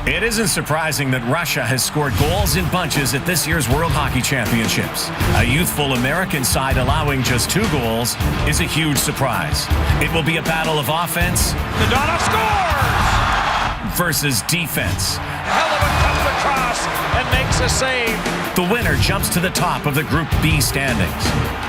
It isn't surprising that Russia has scored goals in bunches at this year's World Hockey Championships. A youthful American side allowing just 2 goals is a huge surprise. It will be a battle of offense. Nadonov scores! Versus defense. Hell of a comes across and makes a save. The winner jumps to the top of the Group B standings.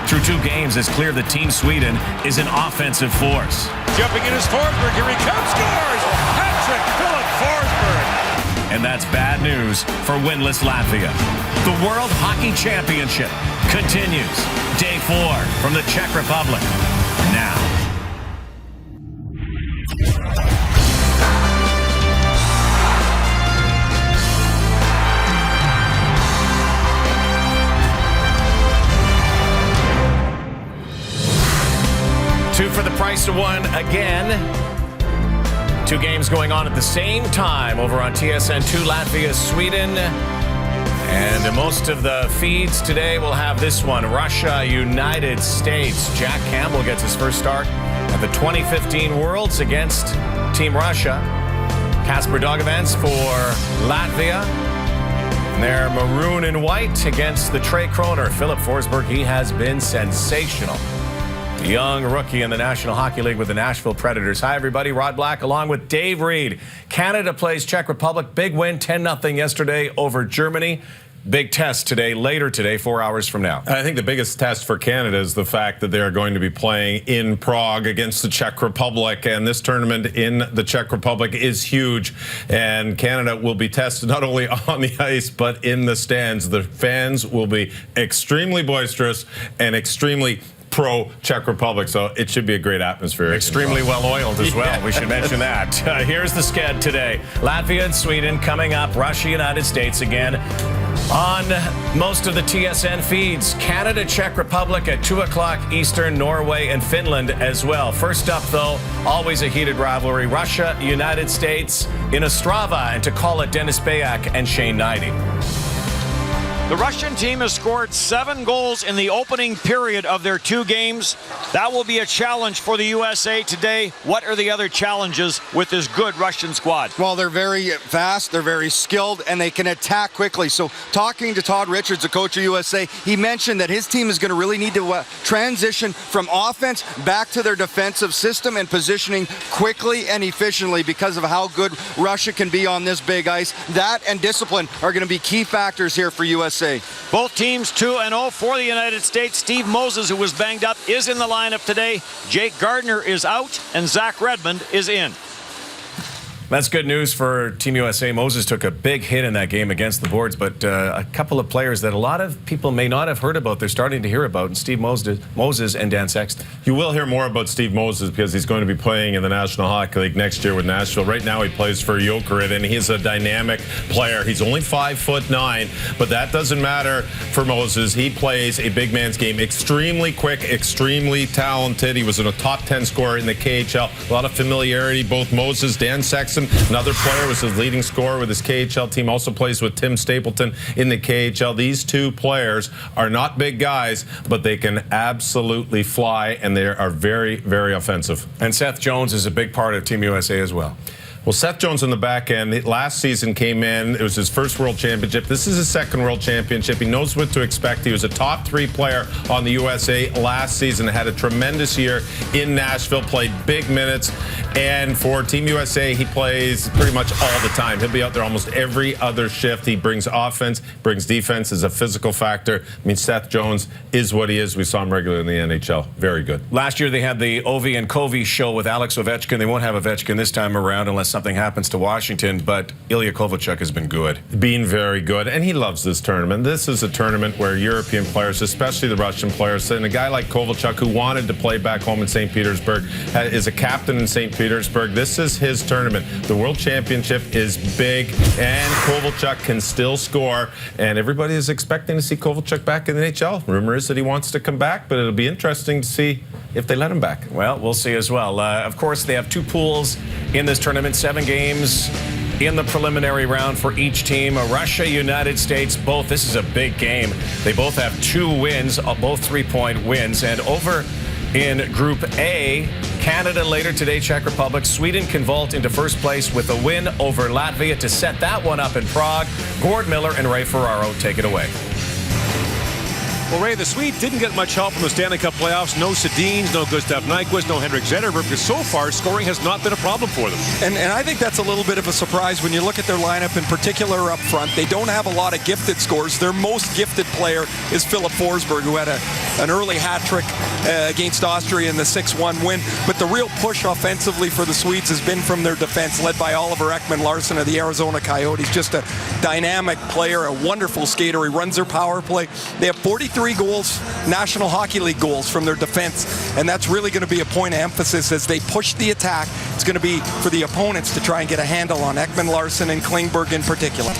Through 2 games, it's clear that Team Sweden is an offensive force. Jumping in is Forsberg. Here he comes, scores! Hat-trick, Philip Forsberg. And that's bad news for winless Latvia. The World Hockey Championship continues. Day 4 from the Czech Republic. Now. Two for the price of one again. 2 games going on at the same time over on TSN2, Latvia, Sweden. And most of the feeds today will have this one, Russia, United States. Jack Campbell gets his first start at the 2015 Worlds against Team Russia. Kasper Dogevans for Latvia. And they're maroon and white against the Trey Kroner. Philip Forsberg, he has been sensational. Young rookie in the National Hockey League with the Nashville Predators. Hi, everybody. Rod Black along with Dave Reed. Canada plays Czech Republic. Big win, 10-0 yesterday over Germany. Big test today, later today, 4 hours from now. I think the biggest test for Canada is the fact that they're going to be playing in Prague against the Czech Republic. And this tournament in the Czech Republic is huge. And Canada will be tested not only on the ice, but in the stands. The fans will be extremely boisterous and extremely pro-Czech Republic, so it should be a great atmosphere. Extremely well-oiled as well. We should mention that. Here's the sked today. Latvia and Sweden coming up. Russia, United States again. On most of the TSN feeds, Canada, Czech Republic at 2 o'clock Eastern, Norway and Finland as well. First up, though, always a heated rivalry. Russia, United States in Ostrava, and to call it Dennis Bayak and Shane Knighty. The Russian team has scored 7 goals in the opening period of their 2 games. That will be a challenge for the USA today. What are the other challenges with this good Russian squad? Well, they're very fast, they're very skilled, and they can attack quickly. So talking to Todd Richards, the coach of USA, he mentioned that his team is going to really need to transition from offense back to their defensive system and positioning quickly and efficiently because of how good Russia can be on this big ice. That and discipline are going to be key factors here for USA. Both teams 2-0 for the United States. Steve Moses, who was banged up, is in the lineup today. Jake Gardner is out, and Zach Redmond is in. That's good news for Team USA. Moses took a big hit in that game against the boards, but a couple of players that a lot of people may not have heard about, they're starting to hear about, and Steve Moses and Dan Sexton. You will hear more about Steve Moses because he's going to be playing in the National Hockey League next year with Nashville. Right now he plays for Jokerit, and he's a dynamic player. He's only 5'9", but that doesn't matter for Moses. He plays a big man's game. Extremely quick, extremely talented. He was a top 10 scorer in the KHL. A lot of familiarity, both Moses, Dan Sexton. Another player was his leading scorer with his KHL team, also plays with Tim Stapleton in the KHL. These 2 players are not big guys, but they can absolutely fly, and they are very, very offensive. And Seth Jones is a big part of Team USA as well. Well, Seth Jones on the back end, last season came in. It was his first World Championship. This is his second World Championship. He knows what to expect. He was a top 3 player on the USA last season. Had a tremendous year in Nashville, played big minutes. And for Team USA, he plays pretty much all the time. He'll be out there almost every other shift. He brings offense, brings defense, is a physical factor. I mean, Seth Jones is what he is. We saw him regularly in the NHL. Very good. Last year, they had the Ovi and Covey show with Alex Ovechkin. They won't have Ovechkin this time around unless something happens to Washington, but Ilya Kovalchuk has been good. Being very good, and he loves this tournament. This is a tournament where European players, especially the Russian players, and a guy like Kovalchuk who wanted to play back home in St. Petersburg, is a captain in St. Petersburg. This is his tournament. The World Championship is big, and Kovalchuk can still score, and everybody is expecting to see Kovalchuk back in the NHL. Rumor is that he wants to come back, but it'll be interesting to see if they let him back. Well, we'll see as well. Of course, they have 2 pools in this tournament, 7 games in the preliminary round for each team. Russia, United States, both. This is a big game. They both have 2 wins, both 3-point wins. And over in Group A, Canada later today, Czech Republic. Sweden can vault into first place with a win over Latvia to set that one up in Prague. Gord Miller and Ray Ferraro take it away. Well, Ray, the Swedes didn't get much help from the Stanley Cup playoffs. No Sedins, no Gustav Nyquist, no Henrik Zetterberg, because so far scoring has not been a problem for them. And I think that's a little bit of a surprise when you look at their lineup, in particular up front. They don't have a lot of gifted scores. Their most gifted player is Philip Forsberg, who had an early hat trick against Austria in the 6-1 win. But the real push offensively for the Swedes has been from their defense, led by Oliver Ekman-Larsson of the Arizona Coyotes. Just a dynamic player, a wonderful skater. He runs their power play. They have 43 goals, National Hockey League goals from their defense, and that's really going to be a point of emphasis as they push the attack. It's going to be for the opponents to try and get a handle on Ekman-Larsson and Klingberg in particular.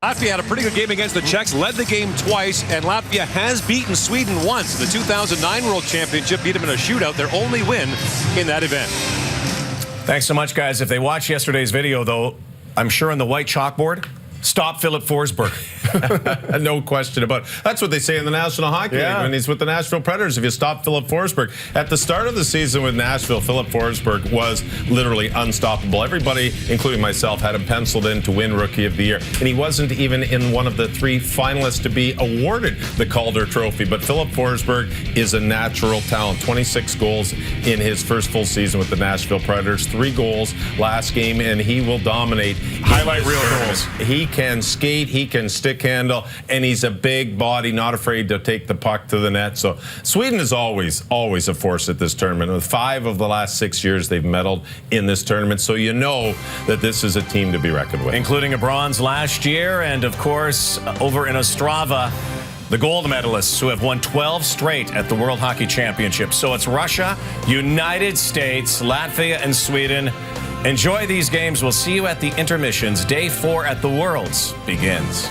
Latvia had a pretty good game against the Czechs, led the game twice, and Latvia has beaten Sweden once. The 2009 World Championship beat them in a shootout, their only win in that event. Thanks so much, guys. If they watched yesterday's video, though, I'm sure on the white chalkboard, stop Philip Forsberg. No question about it. That's what they say in the National Hockey League when he's with the Nashville Predators. If you stop Philip Forsberg. At the start of the season with Nashville, Philip Forsberg was literally unstoppable. Everybody, including myself, had him penciled in to win Rookie of the Year. And he wasn't even in one of the 3 finalists to be awarded the Calder Trophy. But Philip Forsberg is a natural talent. 26 goals in his first full season with the Nashville Predators. 3 goals last game, and he will dominate. Highlight reel goals. He can skate, he can stick handle, and he's a big body, not afraid to take the puck to the net. So Sweden is always a force at this tournament. With 5 of the last 6 years, they've medaled in this tournament. So you know that this is a team to be reckoned with. Including a bronze last year, and of course, over in Ostrava, the gold medalists who have won 12 straight at the World Hockey Championship. So it's Russia, United States, Latvia, and Sweden. Enjoy these games. We'll see you at the intermissions. Day 4 at the Worlds begins.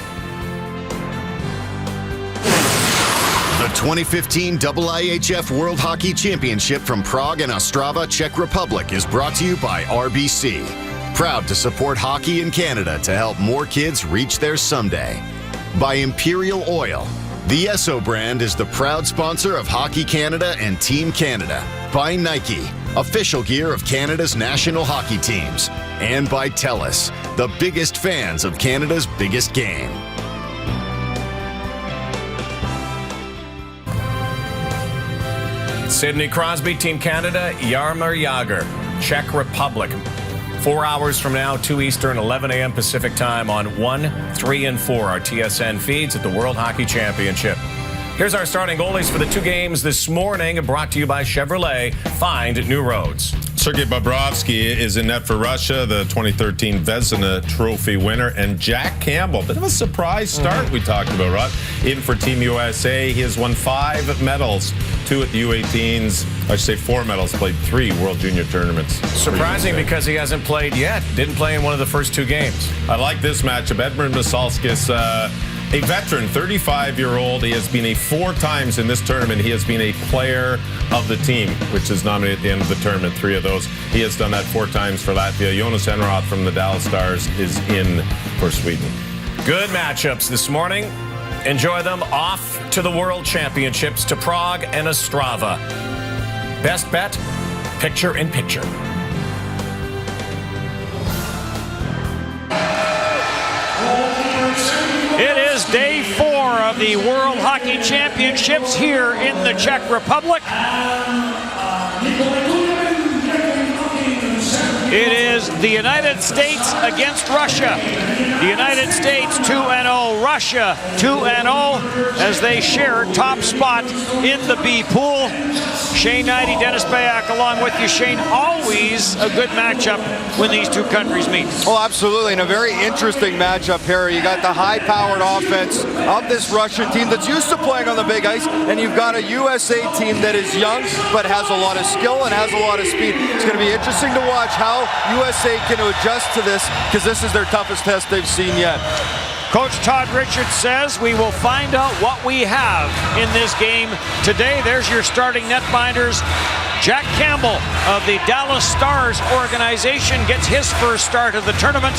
The 2015 IIHF World Hockey Championship from Prague and Ostrava, Czech Republic is brought to you by RBC. Proud to support hockey in Canada to help more kids reach their someday. By Imperial Oil. The Esso brand is the proud sponsor of Hockey Canada and Team Canada. By Nike, official gear of Canada's national hockey teams. And by TELUS, the biggest fans of Canada's biggest game. Sidney Crosby, Team Canada, Jaromir Jagr, Czech Republic. 4 hours from now, 2 Eastern, 11 a.m. Pacific time on 1, 3, and 4, our TSN feeds at the World Hockey Championship. Here's our starting goalies for the 2 games this morning, brought to you by Chevrolet. Find new roads. Sergei Bobrovsky is in net for Russia, the 2013 Vezina Trophy winner, and Jack Campbell. Bit of a surprise start we talked about, Rod. In for Team USA, he has won 5 medals, 2 at the U18s. I should say 4 medals, played 3 World Junior tournaments. Surprising because he hasn't played yet. Didn't play in one of the first 2 games. I like this matchup. Edmund Masalskis, a veteran, 35-year-old. He has been 4 times in this tournament. He has been a player of the team, which is nominated at the end of the tournament. 3 of those. He has done that 4 times for Latvia. Jonas Enroth from the Dallas Stars is in for Sweden. Good matchups this morning. Enjoy them. Off to the World Championships, to Prague and Ostrava. Best bet, picture in picture. It is day 4 of the World Hockey Championships here in the Czech Republic. It is the United States against Russia. The United States 2-0, Russia 2-0 as they share top spot in the B pool. Shane Knighty, Dennis Bayak along with you. Shane, always a good matchup when these 2 countries meet. Oh, absolutely, and a very interesting matchup here. You got the high-powered offense of this Russian team that's used to playing on the big ice, and you've got a USA team that is young but has a lot of skill and has a lot of speed. It's going to be interesting to watch how USA can adjust to this, because this is their toughest test they've seen yet. Coach Todd Richards says we will find out what we have in this game today. There's your starting netminders. Jack Campbell of the Dallas Stars organization gets his first start of the tournament.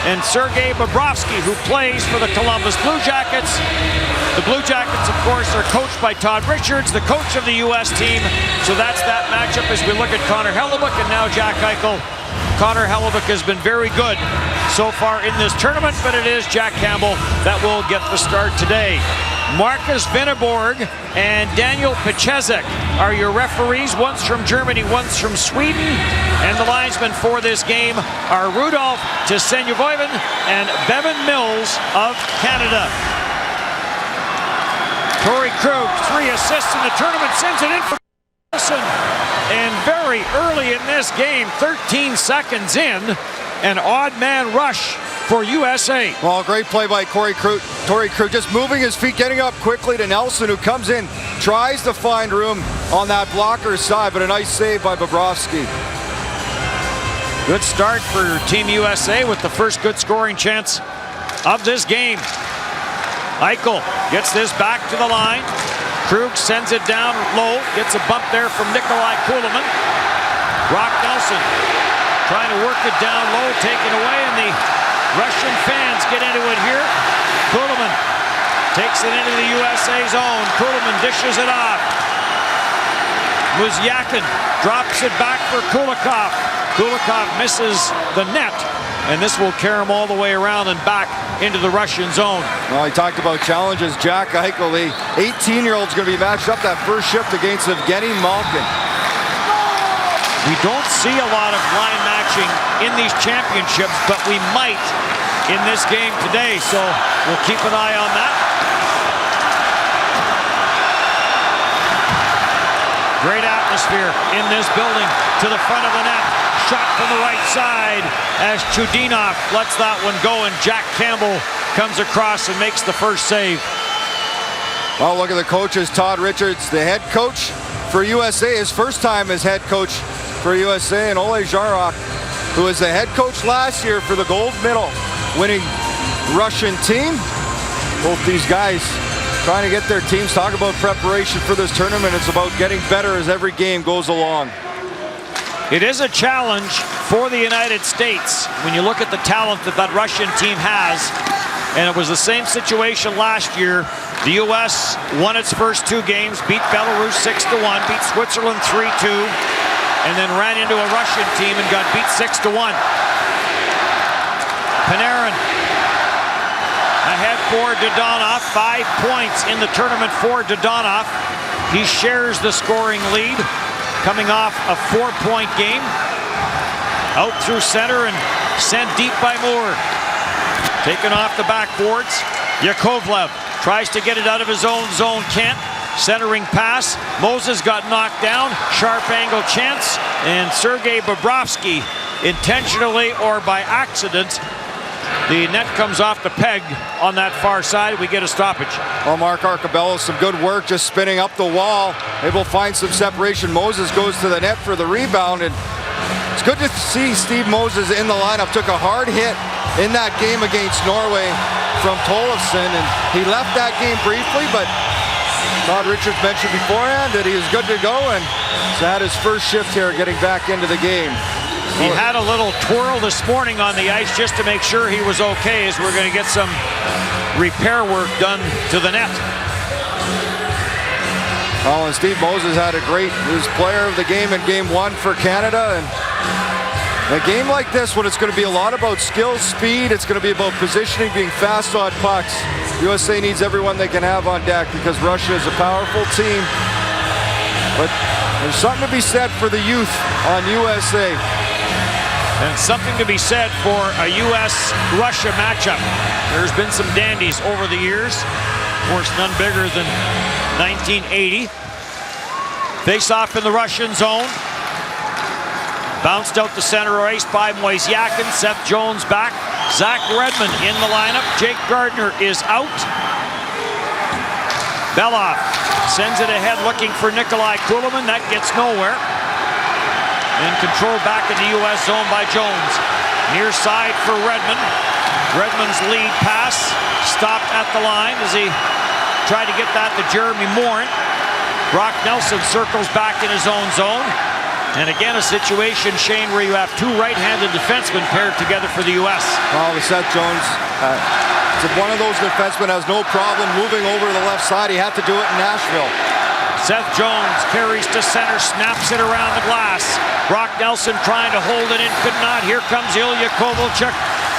And Sergei Bobrovsky, who plays for the Columbus Blue Jackets. The Blue Jackets, of course, are coached by Todd Richards, the coach of the U.S. team. So that's that matchup as we look at Connor Hellebuyck and now Jack Eichel. Connor Hellebuyck has been very good so far in this tournament, but it is Jack Campbell that will get the start today. Marcus Vinneborg and Daniel Pachezek are your referees, once from Germany, once from Sweden. And the linesmen for this game are Rudolf Tsenyevoinen and Bevan Mills of Canada. Torrey Krug, 3 assists in the tournament, sends it in for Wilson. And very early in this game, 13 seconds in, an odd man rush for USA. Well, great play by Torrey Krug, just moving his feet, getting up quickly to Nelson, who comes in, tries to find room on that blocker's side, but a nice save by Bobrovsky. Good start for Team USA with the first good scoring chance of this game. Eichel gets this back to the line. Krug sends it down low, gets a bump there from Nikolai Kulemin. Brock Nelson trying to work it down low, taken away, and the Russian fans get into it here. Kulemin takes it into the USA zone. Kulemin dishes it off. Muzyakin drops it back for Kulikov. Kulikov misses the net, and this will carry him all the way around and back into the Russian zone. Well, he talked about challenges. Jack Eichel, the 18-year-old, is going to be matched up that first shift against Evgeny Malkin. We don't see a lot of line matching in these championships, but we might in this game today, so we'll keep an eye on that. Great atmosphere in this building to the front of the net. Shot from the right side as Chudinov lets that one go, and Jack Campbell comes across and makes the first save. Well, look at the coaches. Todd Richards, the head coach for USA, his first time as head coach for USA, and Ole Jarok, who was the head coach last year for the gold medal winning Russian team. Both these guys trying to get their teams. Talk about preparation for this tournament. It's about getting better as every game goes along. It is a challenge for the United States when you look at the talent that that Russian team has. And it was the same situation last year. The U.S. won its first 2 games, beat Belarus 6-1, beat Switzerland 3-2, and then ran into a Russian team and got beat 6-1. Panarin ahead for Dodonov, 5 points in the tournament for Dodonov. He shares the scoring lead, coming off a 4-point game. Out through center and sent deep by Moore. Taken off the backboards. Yakovlev tries to get it out of his own zone, can't. Centering pass. Moses got knocked down. Sharp angle chance. And Sergei Bobrovsky, intentionally or by accident, the net comes off the peg on that far side. We get a stoppage. Well, Mark Arcabello, some good work just spinning up the wall. Able to find some separation. Moses goes to the net for the rebound, and it's good to see Steve Moses in the lineup. Took a hard hit in that game against Norway from Tollefson, and he left that game briefly, but Todd Richards mentioned beforehand that he is good to go, and he's had his first shift here getting back into the game. He had a little twirl this morning on the ice just to make sure he was okay, as we're going to get some repair work done to the net. Oh, and Steve Moses had a great, he was player of the game in game 1 for Canada, and a game like this, when it's going to be a lot about skill, speed, it's going to be about positioning, being fast on pucks. USA needs everyone they can have on deck because Russia is a powerful team. But there's something to be said for the youth on USA. And something to be said for a U.S.-Russia matchup. There's been some dandies over the years. Of course, none bigger than 1980. Face off in the Russian zone. Bounced out the center ice by Mozyakin. Seth Jones back. Zach Redmond in the lineup. Jake Gardner is out. Belov sends it ahead looking for Nikolai Kulemin. That gets nowhere. And controlled back in the U.S. zone by Jones. Near side for Redmond. Redmond's lead pass stopped at the line as he tried to get that to Jeremy Morin. Brock Nelson circles back in his own zone. And again, a situation, Shane, where you have two right-handed defensemen paired together for the U.S. Oh, with Seth Jones, one of those defensemen has no problem moving over to the left side. He had to do it in Nashville. Seth Jones carries to center, snaps it around the glass. Brock Nelson trying to hold it in, could not. Here comes Ilya Kovalchuk.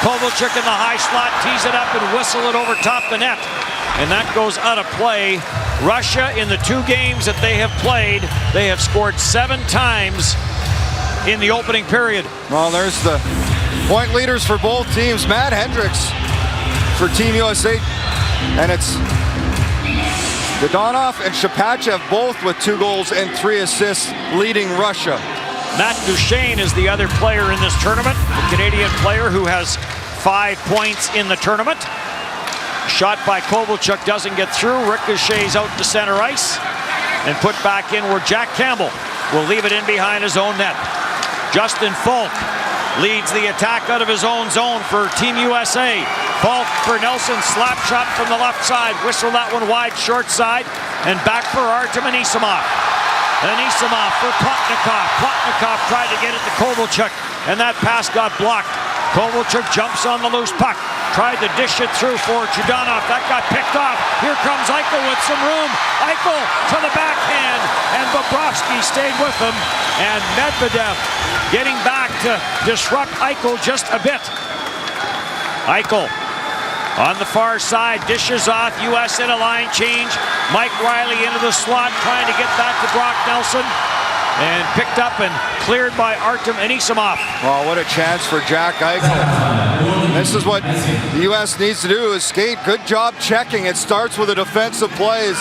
Kovalchuk in the high slot, tees it up and whistle it over top the net. And that goes out of play. Russia, in the 2 games that they have played, they have scored 7 times in the opening period. Well, there's the point leaders for both teams. Matt Hendricks for Team USA, and it's Dadonov and Shapachev both with 2 goals and 3 assists leading Russia. Matt Duchesne is the other player in this tournament, the Canadian player who has 5 points in the tournament. Shot by Kovalchuk doesn't get through. Ricochets out to center ice and put back in where Jack Campbell will leave it in behind his own net. Justin Falk leads the attack out of his own zone for Team USA. Falk for Nelson, slap shot from the left side. Whistle that one wide, short side, and back for Artem Anisimov. Anisimov for Plotnikov. Plotnikov tried to get it to Kovalchuk, and that pass got blocked. Kovalchuk jumps on the loose puck. Tried to dish it through for Chudanov. That got picked off. Here comes Eichel with some room. Eichel to the backhand, and Bobrovsky stayed with him. And Medvedev getting back to disrupt Eichel just a bit. Eichel on the far side, dishes off. U.S. in a line change. Mike Riley into the slot, trying to get back to Brock Nelson. And picked up and cleared by Artem Anisimov. Oh, what a chance for Jack Eichel. This is what the U.S. needs to do, is skate. Good job checking. It starts with the defensive plays.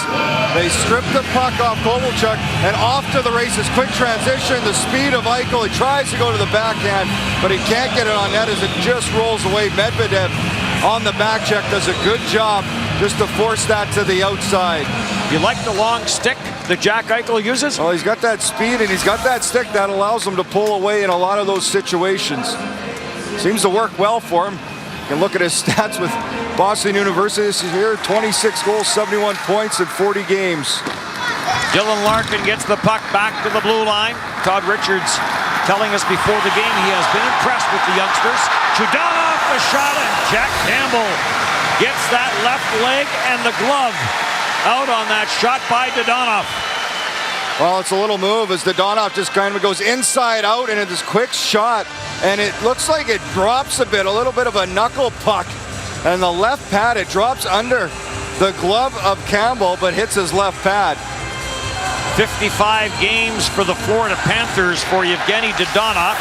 They strip the puck off Kovalchuk and off to the races. Quick transition, the speed of Eichel. He tries to go to the backhand, but he can't get it on net as it just rolls away. Medvedev on the back check does a good job just to force that to the outside. You like the long stick that Jack Eichel uses? Well, he's got that speed and he's got that stick that allows him to pull away in a lot of those situations. Seems to work well for him. You can look at his stats with Boston University this year. 26 goals, 71 points in 40 games. Dylan Larkin gets the puck back to the blue line. Todd Richards telling us before the game he has been impressed with the youngsters. Chudanov the shot, and Jack Campbell gets that left leg and the glove out on that shot by Dadonov. Well, it's a little move as Dadonov just kind of goes inside out and it's this quick shot, and it looks like it drops a bit, a little bit of a knuckle puck, and the left pad, it drops under the glove of Campbell but hits his left pad. 55 games for the Florida Panthers for Yevgeny Dadonov.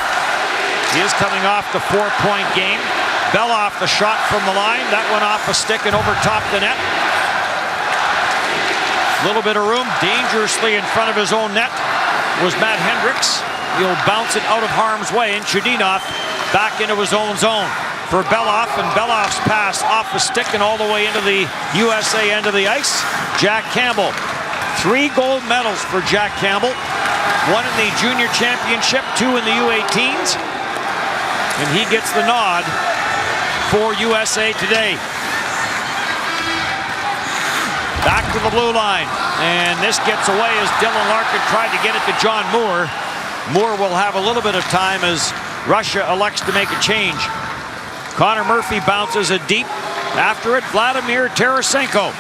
He is coming off the 4-point game. Belloff the shot from the line. That went off a stick and over top the net. Little bit of room, dangerously in front of his own net was Matt Hendricks. He'll bounce it out of harm's way, and Chudanov back into his own zone for Belloff, and Belloff's pass off the stick and all the way into the USA end of the ice. Jack Campbell. 3 gold medals for Jack Campbell. 1 in the junior championship, 2 in the U18s. And he gets the nod for USA today. Back to the blue line. And this gets away as Dylan Larkin tried to get it to John Moore. Moore will have a little bit of time as Russia elects to make a change. Connor Murphy bounces it deep. After it, Vladimir Tarasenko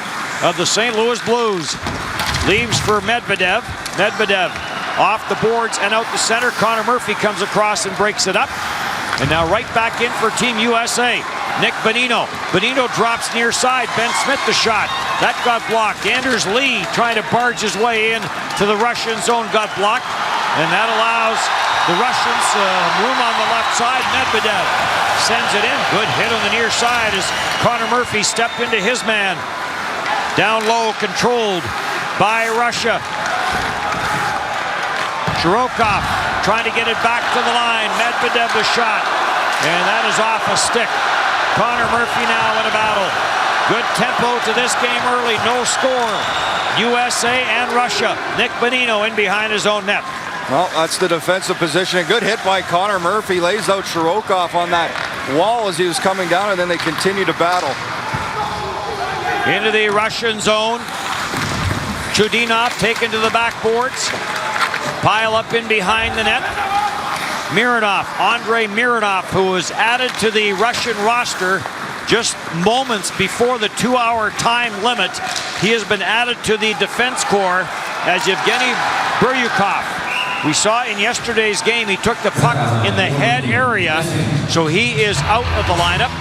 of the St. Louis Blues leaves for Medvedev. Medvedev off the boards and out the center. Connor Murphy comes across and breaks it up. And now right back in for Team USA. Nick Bonino. Bonino drops near side. Ben Smith the shot. That got blocked. Anders Lee trying to barge his way in to the Russian zone, got blocked. And that allows the Russians room on the left side. Medvedev sends it in. Good hit on the near side as Connor Murphy stepped into his man. Down low, controlled by Russia. Shirokov trying to get it back to the line. Medvedev the shot. And that is off a stick. Connor Murphy now in a battle. Good tempo to this game early. No score. USA and Russia. Nick Bonino in behind his own net. Well, that's the defensive position. A good hit by Connor Murphy. Lays out Shirokov on that wall as he was coming down, and then they continue to battle. Into the Russian zone. Chudinov taken to the backboards. Pile up in behind the net. Andrei Mironov, who was added to the Russian roster just moments before the 2-hour time limit. He has been added to the defense corps as Yevgeny Buryukov. We saw in yesterday's game he took the puck in the head area, so he is out of the lineup.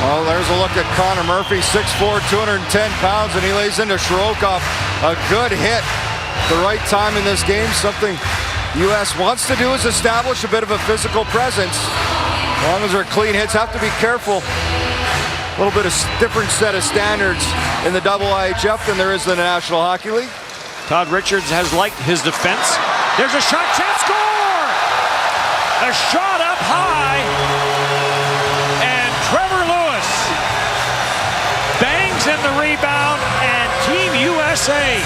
Well, there's a look at Connor Murphy, 6'4", 210 pounds, and he lays into Shirokov. A good hit the right time in this game. Something U.S. wants to do is establish a bit of a physical presence. As long as they're clean hits, have to be careful. A little bit of different set of standards in the IIHF than there is in the National Hockey League. Todd Richards has liked his defense. There's a shot, chance, score! A shot up high, and Trevor Lewis bangs in the rebound, and Team USA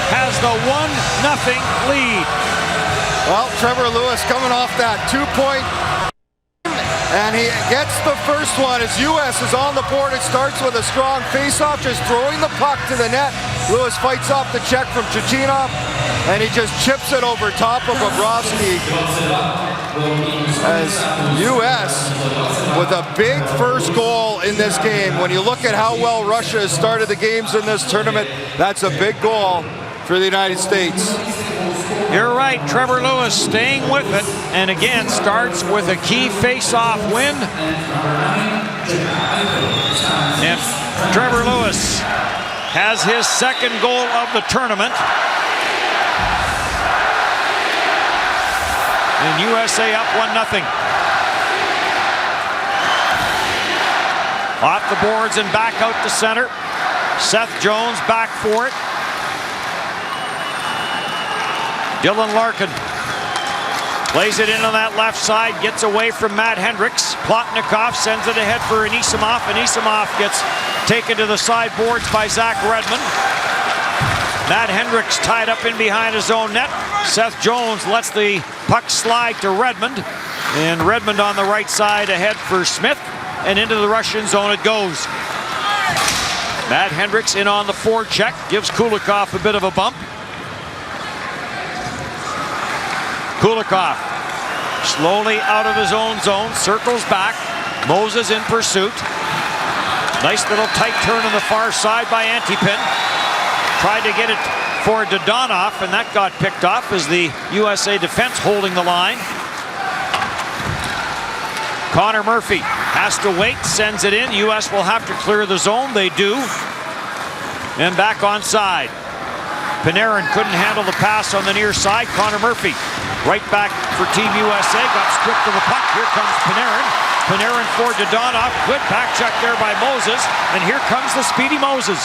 has the 1-0 lead. Well, Trevor Lewis coming off that 2-point, and he gets the first one as U.S. is on the board. It starts with a strong face-off, just throwing the puck to the net. Lewis fights off the check from Chudinov, and he just chips it over top of Bobrovsky. As U.S. with a big first goal in this game. When you look at how well Russia has started the games in this tournament, that's a big goal for the United States. You're right, Trevor Lewis staying with it, and again starts with a key face-off win. And Trevor Lewis has his second goal of the tournament. And USA up 1-0. Off the boards and back out to center. Seth Jones back for it. Dylan Larkin plays it in on that left side, gets away from Matt Hendricks. Plotnikov sends it ahead for Anisimov. Anisimov gets taken to the sideboards by Zach Redmond. Matt Hendricks tied up in behind his own net. Seth Jones lets the puck slide to Redmond. And Redmond on the right side ahead for Smith. And into the Russian zone it goes. Matt Hendricks in on the forecheck, gives Kulikov a bit of a bump. Kulikov slowly out of his own zone, circles back. Moses in pursuit. Nice little tight turn on the far side by Antipin. Tried to get it for Dodonov, and that got picked off as the USA defense holding the line. Connor Murphy has to wait, sends it in. US will have to clear the zone. They do. And back on side. Panarin couldn't handle the pass on the near side. Connor Murphy right back for Team USA. Got stripped of the puck. Here comes Panarin. Panarin for Dodonov. Good back check there by Moses. And here comes the speedy Moses.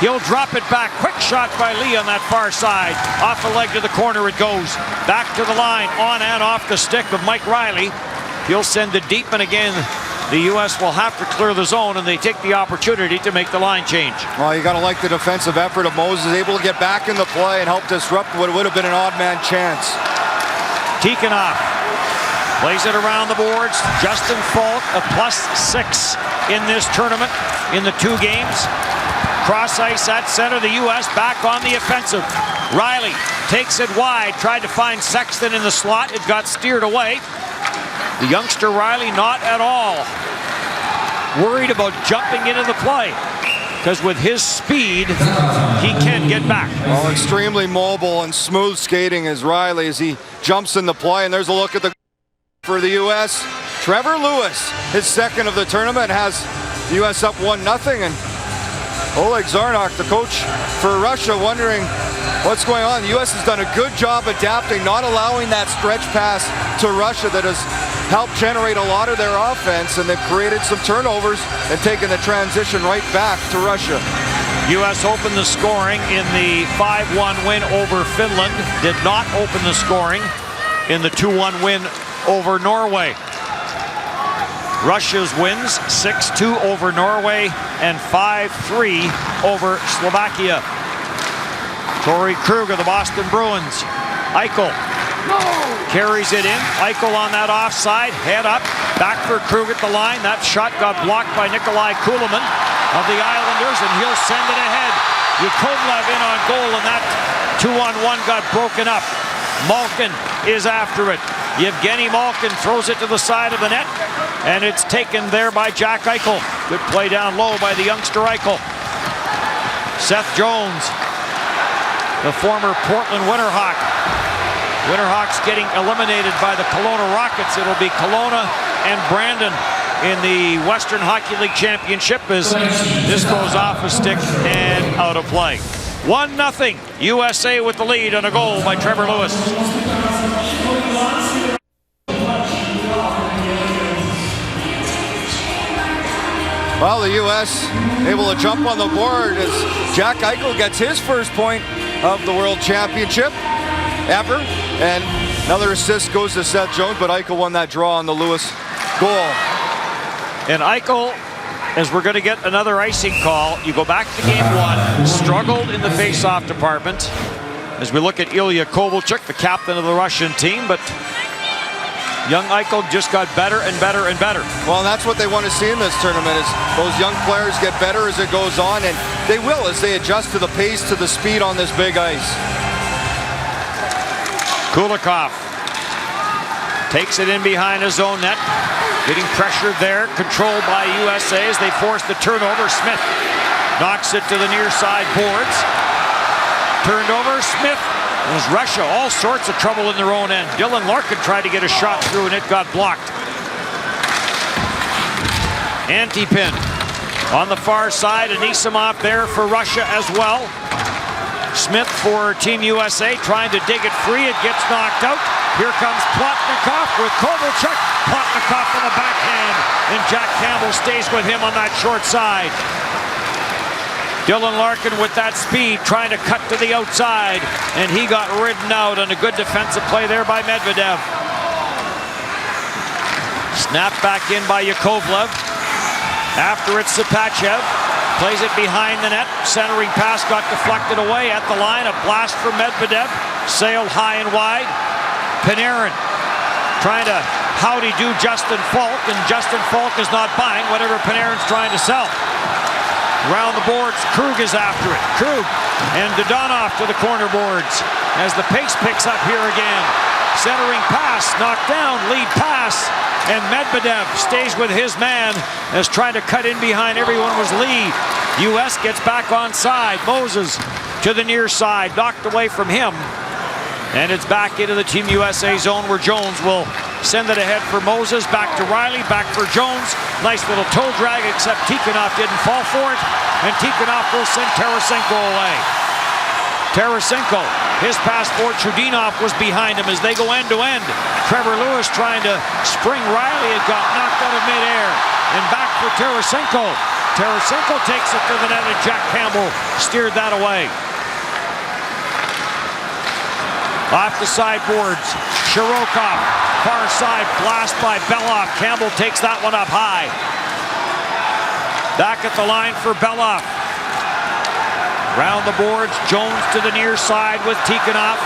He'll drop it back. Quick shot by Lee on that far side. Off the leg to the corner it goes. Back to the line. On and off the stick of Mike Riley. He'll send it deep, and again, the U.S. will have to clear the zone, and they take the opportunity to make the line change. Well, you got to like the defensive effort of Moses, able to get back in the play and help disrupt what would have been an odd man chance. Tikhonov plays it around the boards. Justin Falk, a +6 in this tournament in the 2 games. Cross ice at center, the U.S. back on the offensive. Riley takes it wide, tried to find Sexton in the slot. It got steered away. The youngster Riley not at all worried about jumping into the play, because with his speed, he can get back. Well, extremely mobile and smooth skating as Riley as he jumps in the play. And there's a look at the for the U.S. Trevor Lewis, his second of the tournament, has the U.S. up 1-0. And Oleg Zarnak, the coach for Russia, wondering what's going on. The U.S. has done a good job adapting, not allowing that stretch pass to Russia that has helped generate a lot of their offense, and they've created some turnovers and taken the transition right back to Russia. U.S. opened the scoring in the 5-1 win over Finland. Did not open the scoring in the 2-1 win over Norway. Russia's wins 6-2 over Norway and 5-3 over Slovakia. Torrey Krug of the Boston Bruins. Eichel carries it in. Eichel on that offside, head up, back for Krug at the line. That shot got blocked by Nikolai Kulemin of the Islanders, and he'll send it ahead. Yakovlev in on goal, and that 2-on-1 got broken up. Malkin is after it. Yevgeny Malkin throws it to the side of the net, and it's taken there by Jack Eichel. Good play down low by the youngster Eichel. Seth Jones, the former Portland Winterhawk. Winterhawks getting eliminated by the Kelowna Rockets. It'll be Kelowna and Brandon in the Western Hockey League Championship as this goes off a stick and out of play. 1-0, USA with the lead on a goal by Trevor Lewis. Well, the U.S. able to jump on the board as Jack Eichel gets his first point of the World Championship ever. And another assist goes to Seth Jones, but Eichel won that draw on the Lewis goal. And Eichel, as we're going to get another icing call, you go back to game one, struggled in the face-off department. As we look at Ilya Kovalchuk, the captain of the Russian team, but young Eichel just got better and better and better. Well, and that's what they want to see in this tournament is those young players get better as it goes on, and they will as they adjust to the pace, to the speed on this big ice. Kulikov takes it in behind his own net. Getting pressured there, controlled by USA as they force the turnover. Smith knocks it to the near side boards. Turned over, Smith. It was Russia, all sorts of trouble in their own end. Dylan Larkin tried to get a shot through and it got blocked. Antipin on the far side, Anisimov there for Russia as well. Smith for Team USA trying to dig it free. It gets knocked out. Here comes Plotnikov with Kovalchuk. Plotnikov on the backhand, and Jack Campbell stays with him on that short side. Dylan Larkin with that speed trying to cut to the outside, and he got ridden out on a good defensive play there by Medvedev. Snapped back in by Yakovlev. After it's Sapachev. Plays it behind the net. Centering pass got deflected away at the line. A blast from Medvedev. Sailed high and wide. Panarin trying to howdy-do Justin Falk, and Justin Falk is not buying whatever Panarin's trying to sell. Around the boards, Krug is after it. Krug and Dodonov to the corner boards as the pace picks up here again. Centering pass, knocked down, lead pass, and Medvedev stays with his man as trying to cut in behind everyone was Lee. U.S. gets back on side. Moses to the near side, knocked away from him. And it's back into the Team USA zone where Jones will send it ahead for Moses. Back to Riley, back for Jones. Nice little toe drag, except Tikhonov didn't fall for it. And Tikhonov will send Tarasenko away. Tarasenko, his pass for Chudinov was behind him as they go end to end. Trevor Lewis trying to spring Riley. It got knocked out of midair. And back for Tarasenko. Tarasenko takes it to the net, and Jack Campbell steered that away. Off the sideboards, Shirokov, far side, blast by Belov. Campbell takes that one up high. Back at the line for Belov. Round the boards, Jones to the near side with Tikhonov.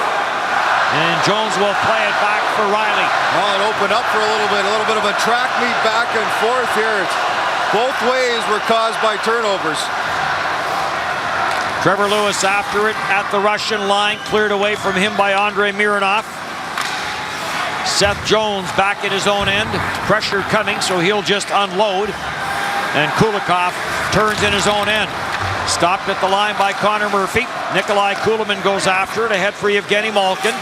And Jones will play it back for Riley. Well, it opened up for a little bit of a track meet back and forth here. Both ways were caused by turnovers. Trevor Lewis after it at the Russian line, cleared away from him by Andrei Mironov. Seth Jones back at his own end. Pressure coming, so he'll just unload. And Kulikov turns in his own end. Stopped at the line by Connor Murphy. Nikolai Kulemin goes after it, ahead for Yevgeny Malkin.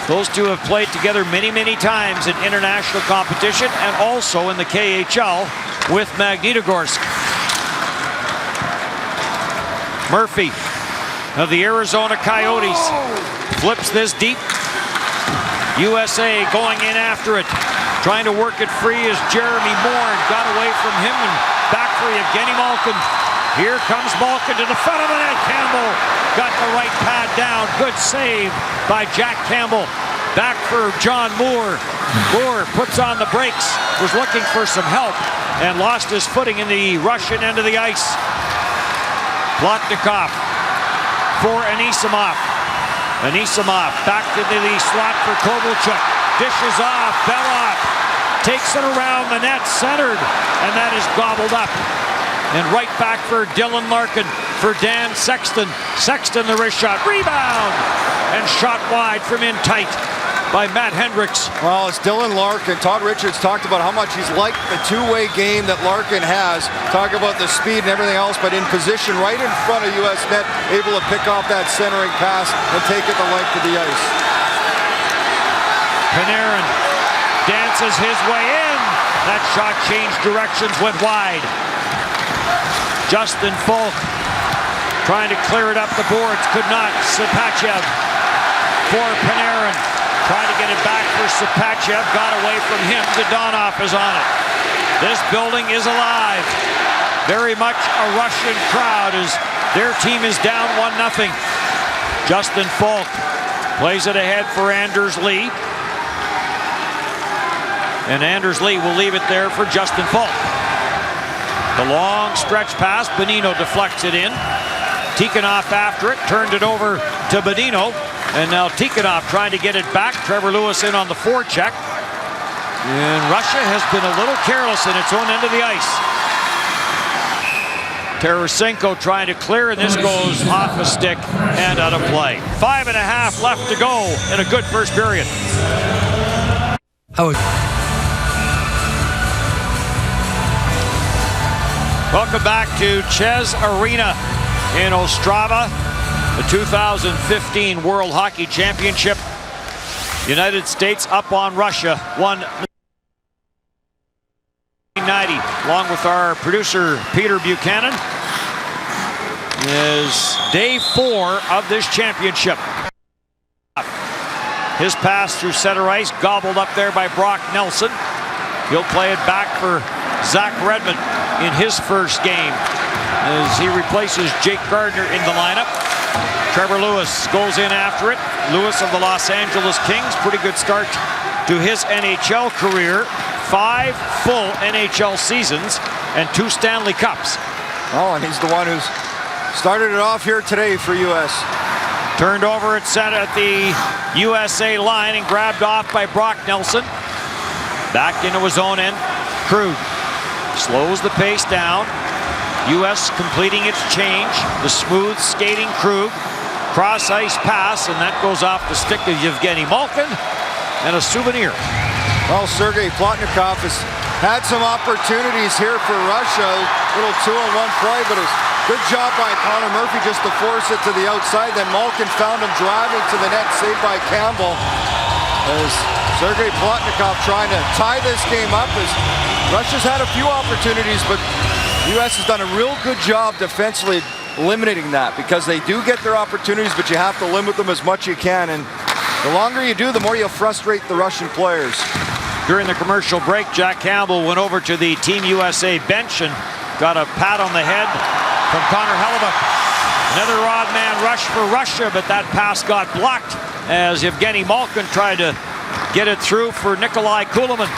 Those two have played together many, many times in international competition and also in the KHL with Magnitogorsk. Murphy of the Arizona Coyotes flips this deep. USA going in after it. Trying to work it free as Jeremy Moore got away from him and back for Yevgeny Malkin. Here comes Malkin to the front of the net. Campbell got the right pad down. Good save by Jack Campbell. Back for John Moore. Moore puts on the brakes, was looking for some help and lost his footing in the Russian end of the ice. Plotnikov for Anisimov. Anisimov back to the slot for Kovalchuk. Dishes off. Belov takes it around the net, centered, and that is gobbled up. And right back for Dylan Larkin. for Dan Sexton. Sexton, the wrist shot, rebound, and shot wide from in tight by Matt Hendricks. Well, it's Dylan Larkin. Todd Richards talked about how much he's liked the two-way game that Larkin has. Talk about the speed and everything else, but in position right in front of U.S. net, able to pick off that centering pass and take it the length of the ice. Panarin dances his way in. That shot changed directions, went wide. Justin Falk trying to clear it up the boards, could not. Sapachev for Panarin. Trying to get it back for Sapachev, got away from him. Dadonov is on it. This building is alive. Very much a Russian crowd as their team is down 1-0. Justin Falk plays it ahead for Anders Lee. And Anders Lee will leave it there for Justin Falk. The long stretch pass, Bonino deflects it in. Tikhonov after it, turned it over to Bonino. And now Tikhonov trying to get it back. Trevor Lewis in on the forecheck. And Russia has been a little careless in its own end of the ice. Tarasenko trying to clear, and this goes off a stick and out of play. 5.5 left to go in a good first period. Welcome back to Ches Arena in Ostrava. The 2015 World Hockey Championship. United States up on Russia, 1-90. Along with our producer, Peter Buchanan, is day 4 of this championship. His pass through center ice, gobbled up there by Brock Nelson. He'll play it back for Zach Redmond in his first game as he replaces Jake Gardner in the lineup. Trevor Lewis goes in after it. Lewis of the Los Angeles Kings, pretty good start to his NHL career. 5 full NHL seasons and 2 Stanley Cups. Oh, and he's the one who's started it off here today for U.S. Turned over at center at the USA line and grabbed off by Brock Nelson. Back into his own end. Krug slows the pace down. U.S. completing its change. The smooth skating Krug. Cross ice pass, and that goes off the stick of Yevgeny Malkin. And a souvenir. Well, Sergei Plotnikov has had some opportunities here for Russia. Little 2-on-1 play, but it's good job by Connor Murphy just to force it to the outside. Then Malkin found him driving to the net, saved by Campbell. As Sergei Plotnikov trying to tie this game up, as Russia's had a few opportunities, but the U.S. has done a real good job defensively eliminating that, because they do get their opportunities, but you have to limit them as much as you can, and the longer you do, the more you frustrate the Russian players. During the commercial break, Jack Campbell went over to the Team USA bench and got a pat on the head from Connor Hellebuyck. Another odd man rush for Russia, but that pass got blocked as Yevgeny Malkin tried to get it through for Nikolai Kulemin.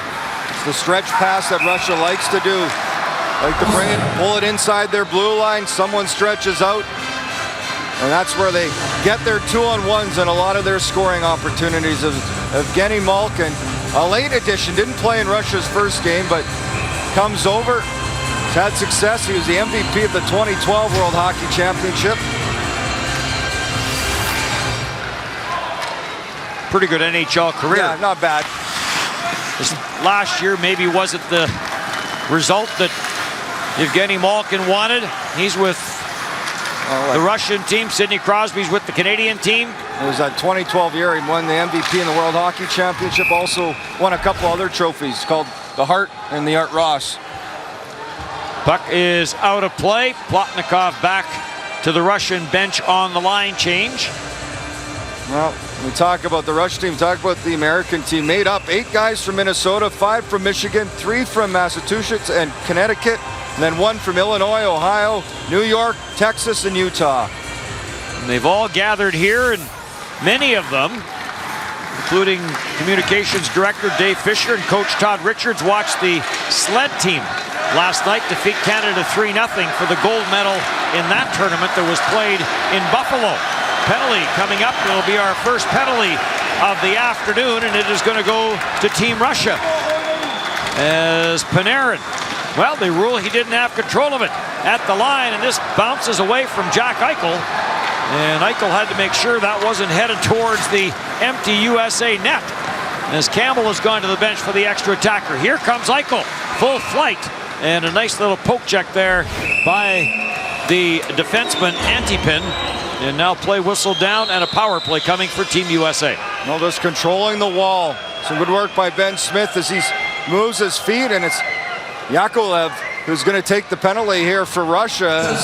It's the stretch pass that Russia likes to do. Like to bring it, pull it inside their blue line, someone stretches out, and that's where they get their 2-on-1s and a lot of their scoring opportunities. Evgeny Malkin, a late addition, didn't play in Russia's first game, but comes over, has had success. He was the MVP of the 2012 World Hockey Championship. Pretty good NHL career. Yeah, not bad. This last year maybe wasn't the result that Yevgeny Malkin wanted. He's with the Russian team. Sidney Crosby's with the Canadian team. It was that 2012 year. He won the MVP in the World Hockey Championship. Also won a couple other trophies called the Hart and the Art Ross. Puck is out of play. Plotnikov back to the Russian bench on the line change. Well, we talk about the Russian team, talk about the American team. Made up 8 guys from Minnesota, 5 from Michigan, 3 from Massachusetts and Connecticut, and then 1 from Illinois, Ohio, New York, Texas, and Utah. And they've all gathered here, and many of them, including Communications Director Dave Fisher and Coach Todd Richards, watched the sled team last night defeat Canada 3-0 for the gold medal in that tournament that was played in Buffalo. Penalty coming up. It'll be our first penalty of the afternoon, and it is going to go to Team Russia. As Panarin, well, they rule he didn't have control of it. at the line, and this bounces away from Jack Eichel. And Eichel had to make sure that wasn't headed towards the empty USA net, as Campbell has gone to the bench for the extra attacker. Here comes Eichel, full flight, and a nice little poke check there by the defenseman Antipin. And now play whistle down and a power play coming for Team USA. Well, just controlling the wall. Some good work by Ben Smith as he moves his feet, and it's Yakolev who's going to take the penalty here for Russia.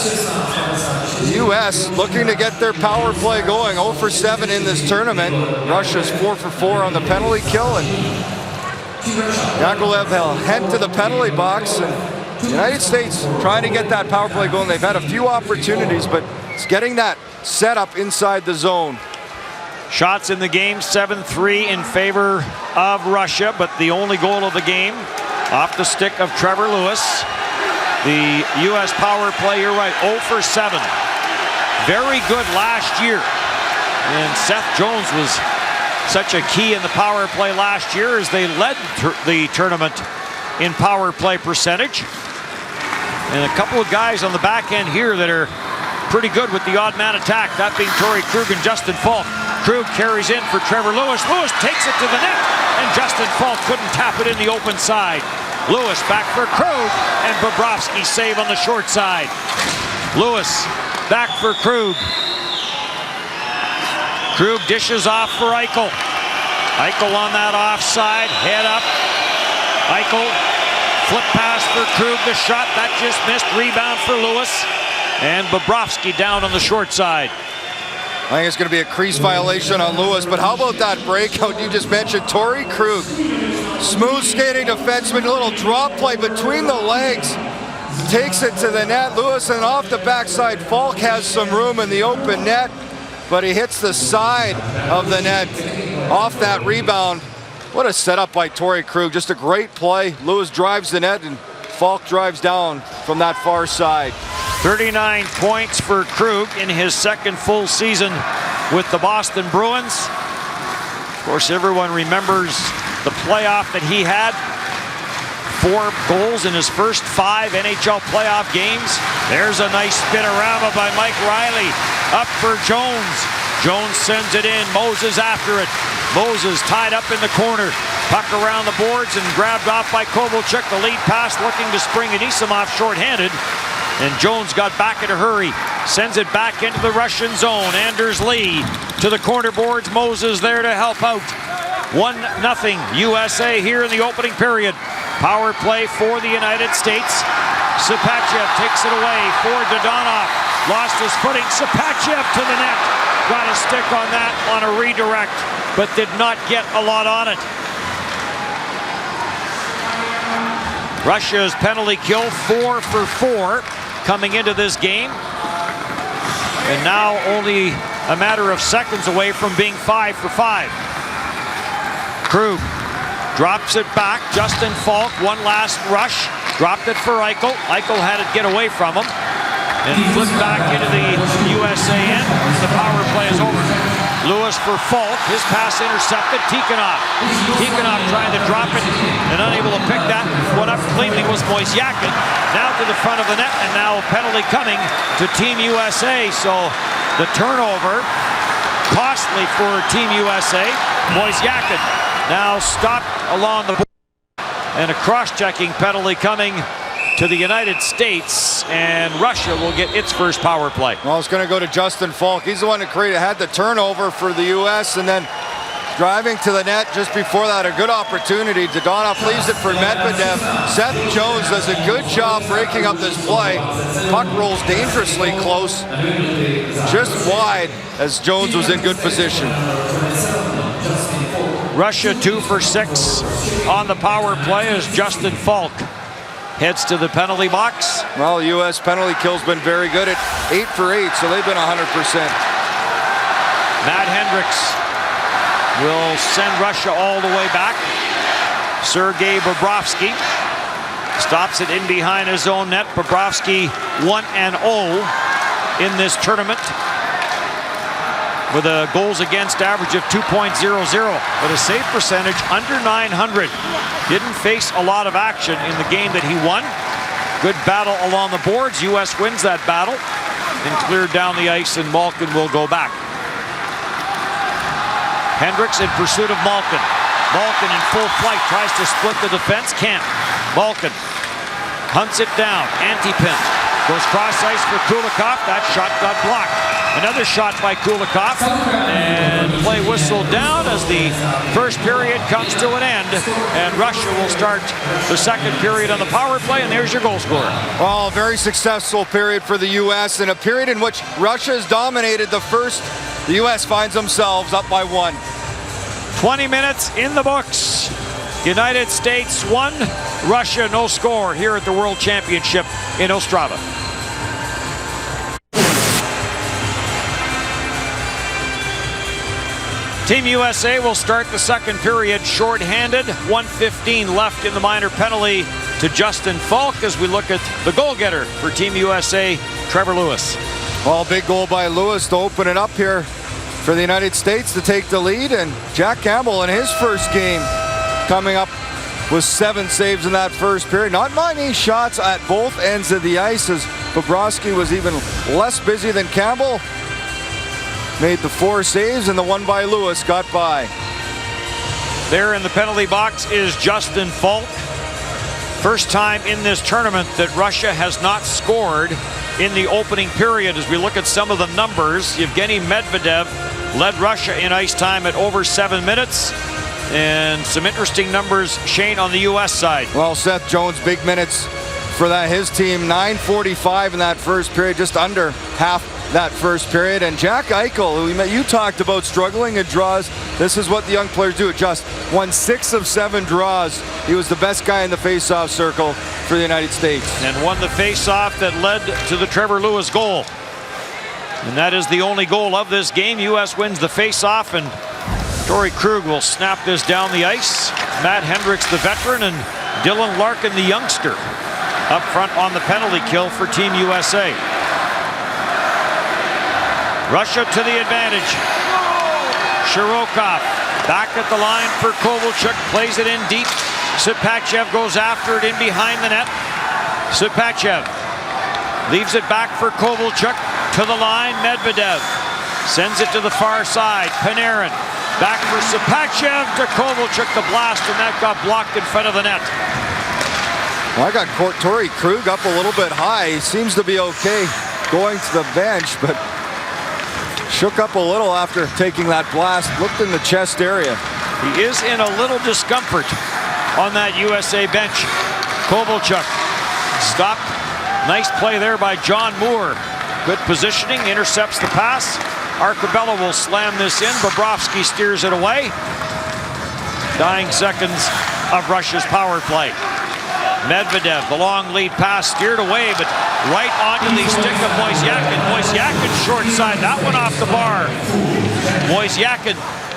The U.S. looking to get their power play going. 0 for 7 in this tournament. Russia's 4 for 4 on the penalty kill, and Yakolev will head to the penalty box, and the United States trying to get that power play going. They've had a few opportunities, but it's getting that set up inside the zone. Shots in the game, 7-3 in favor of Russia, but the only goal of the game off the stick of Trevor Lewis. The U.S. power play, you're right, 0 for 7. Very good last year. And Seth Jones was such a key in the power play last year as they led the tournament in power play percentage. And a couple of guys on the back end here that are pretty good with the odd man attack, that being Torrey Krug and Justin Falk. Krug carries in for Trevor Lewis. Lewis takes it to the net, and Justin Falk couldn't tap it in the open side. Lewis back for Krug, and Bobrovsky save on the short side. Lewis back for Krug. Krug dishes off for Eichel. Eichel on that offside, head up. Eichel, flip pass for Krug, the shot, that just missed. Rebound for Lewis. And Bobrovsky down on the short side. I think it's going to be a crease violation on Lewis, but how about that breakout you just mentioned? Torrey Krug, smooth skating defenseman, a little drop play between the legs, takes it to the net. Lewis, and off the backside, Falk has some room in the open net, but he hits the side of the net off that rebound. What a setup by Torrey Krug, just a great play. Lewis drives the net, and Falk drives down from that far side. 39 points for Krug in his second full season with the Boston Bruins. Of course, everyone remembers the playoff that he had. 4 goals in his first 5 NHL playoff games. There's a nice spinorama by Mike Riley. Up for Jones. Jones sends it in. Moses after it. Moses tied up in the corner. Puck around the boards and grabbed off by Kovalchuk. The lead pass looking to spring Anisimov shorthanded. And Jones got back in a hurry. Sends it back into the Russian zone. Anders Lee to the corner boards. Moses there to help out. 1-0 USA here in the opening period. Power play for the United States. Sapachev takes it away for Dodonov. Lost his footing. Sapachev to the net. Got a stick on that on a redirect, but did not get a lot on it. Russia's penalty kill 4 for 4 coming into this game. And now only a matter of seconds away from being 5 for 5. Krug drops it back. Justin Falk, one last rush. Dropped it for Eichel. Eichel had it get away from him. And flipped back into the USA end. The power play is over. Lewis for Falk. His pass intercepted. Tikhonov trying to drop it and unable to pick that one up cleanly was Moisyakin. Now to the front of the net, and now a penalty coming to Team USA. So the turnover costly for Team USA. Moisyakin now stopped along the board, and a cross-checking penalty coming to the United States, and Russia will get its first power play. Well, it's going to go to Justin Falk. He's the one that had the turnover for the U.S., and then driving to the net just before that, a good opportunity. Dodonov leaves it for Medvedev. Seth Jones does a good job breaking up this play. Puck rolls dangerously close, just wide as Jones was in good position. Russia 2 for 6 on the power play as Justin Falk heads to the penalty box. Well, the U.S. penalty kill's been very good at 8 for 8, so they've been 100%. Matt Hendricks will send Russia all the way back. Sergei Bobrovsky stops it in behind his own net. Bobrovsky 1-0 in this tournament with a goals against average of 2.00, but a save percentage under 900. Didn't face a lot of action in the game that he won. Good battle along the boards. U.S. wins that battle and cleared down the ice, and Malkin will go back. Hendricks in pursuit of Malkin. Malkin in full flight, tries to split the defense, can't. Malkin hunts it down, anti-pin. Goes cross ice for Kulikov. That shot got blocked. Another shot by Kulikov. And play whistle down as the first period comes to an end. And Russia will start the second period on the power play. And there's your goal scorer. Well, very successful period for the U.S. and a period in which Russia has dominated the first. The U.S. finds themselves up by 1. 20 minutes in the books. United States 1, Russia no score here at the World Championship in Ostrava. Team USA will start the second period shorthanded. 1:15 left in the minor penalty to Justin Falk as we look at the goal-getter for Team USA, Trevor Lewis. Well, big goal by Lewis to open it up here for the United States to take the lead. And Jack Campbell in his first game coming up with 7 saves in that first period. Not many shots at both ends of the ice as Bobrovsky was even less busy than Campbell. Made the 4 saves, and the one by Lewis got by. There in the penalty box is Justin Falk. First time in this tournament that Russia has not scored in the opening period. As we look at some of the numbers, Yevgeny Medvedev led Russia in ice time at over 7 minutes. And some interesting numbers, Shane, on the U.S. side. Well, Seth Jones, big minutes for his team. 9:45 in that first period, just under half that first period. And Jack Eichel, who you talked about struggling in draws, this is what the young players do. Just won 6 of 7 draws. He was the best guy in the face-off circle for the United States. And won the face-off that led to the Trevor Lewis goal. And that is the only goal of this game. U.S. wins the face-off, and Torrey Krug will snap this down the ice. Matt Hendricks, the veteran, and Dylan Larkin, the youngster, up front on the penalty kill for Team USA. Russia to the advantage. Shirokov back at the line for Kovalchuk, plays it in deep. Sipachev goes after it in behind the net. Sipachev leaves it back for Kovalchuk to the line. Medvedev sends it to the far side. Panarin back for Sipachev to Kovalchuk, the blast, and that got blocked in front of the net. Well, I got Torrey Krug up a little bit high. He seems to be okay going to the bench, but shook up a little after taking that blast. Looked in the chest area. He is in a little discomfort on that USA bench. Kovalchuk stopped. Nice play there by John Moore. Good positioning, intercepts the pass. Arcobello will slam this in. Bobrovsky steers it away. Dying seconds of Russia's power play. Medvedev, the long lead pass steered away, but right onto the stick of Moisyakin. Moisyakin short side, that one off the bar. Moisyakin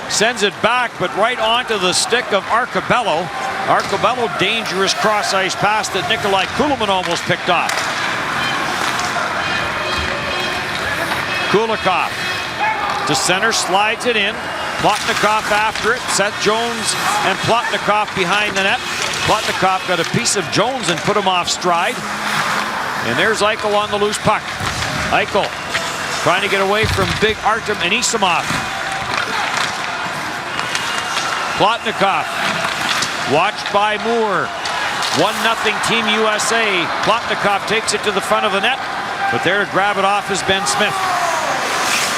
sends it back, but right onto the stick of Arcobello. Arcobello, dangerous cross-ice pass that Nikolai Kulemin almost picked off. Kulikov to center, slides it in. Plotnikov after it. Seth Jones and Plotnikov behind the net. Plotnikov got a piece of Jones and put him off stride. And there's Eichel on the loose puck. Eichel trying to get away from big Artem Anisimov. Plotnikov watched by Moore. 1-0 Team USA. Plotnikov takes it to the front of the net, but there to grab it off is Ben Smith.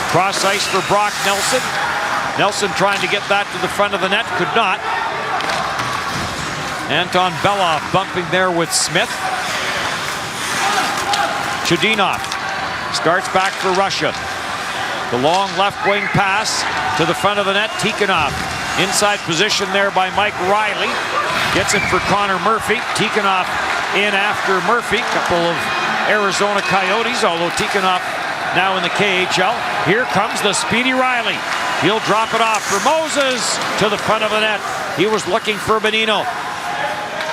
Cross ice for Brock Nelson. Nelson trying to get that to the front of the net, could not. Anton Belov bumping there with Smith. Chudinov starts back for Russia. The long left wing pass to the front of the net. Tikhonov inside position there by Mike Riley. Gets it for Connor Murphy. Tikhonov in after Murphy. Couple of Arizona Coyotes, although Tikhonov now in the KHL. Here comes the speedy Riley. He'll drop it off for Moses to the front of the net. He was looking for Benino.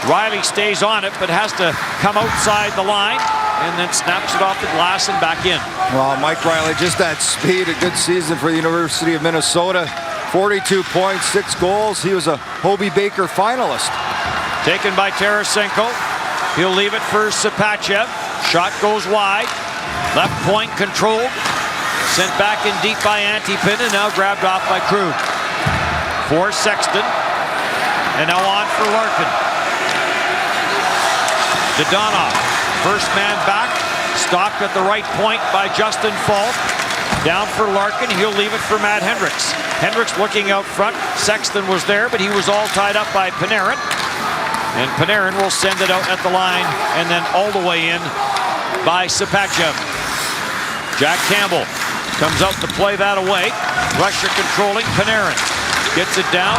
Riley stays on it, but has to come outside the line and then snaps it off the glass and back in. Well, Mike Riley, just that speed. A good season for the University of Minnesota. 42 points, 6 goals. He was a Hobey Baker finalist. Taken by Tarasenko. He'll leave it for Sapachev. Shot goes wide. Left point controlled. Sent back in deep by Antipin and now grabbed off by Krug. For Sexton. And now on for Larkin. Dodonov. First man back. Stopped at the right point by Justin Falk. Down for Larkin. He'll leave it for Matt Hendricks. Hendricks looking out front. Sexton was there, but he was all tied up by Panarin. And Panarin will send it out at the line and then all the way in by Sapachev. Jack Campbell comes out to play that away. Russia controlling. Panarin gets it down.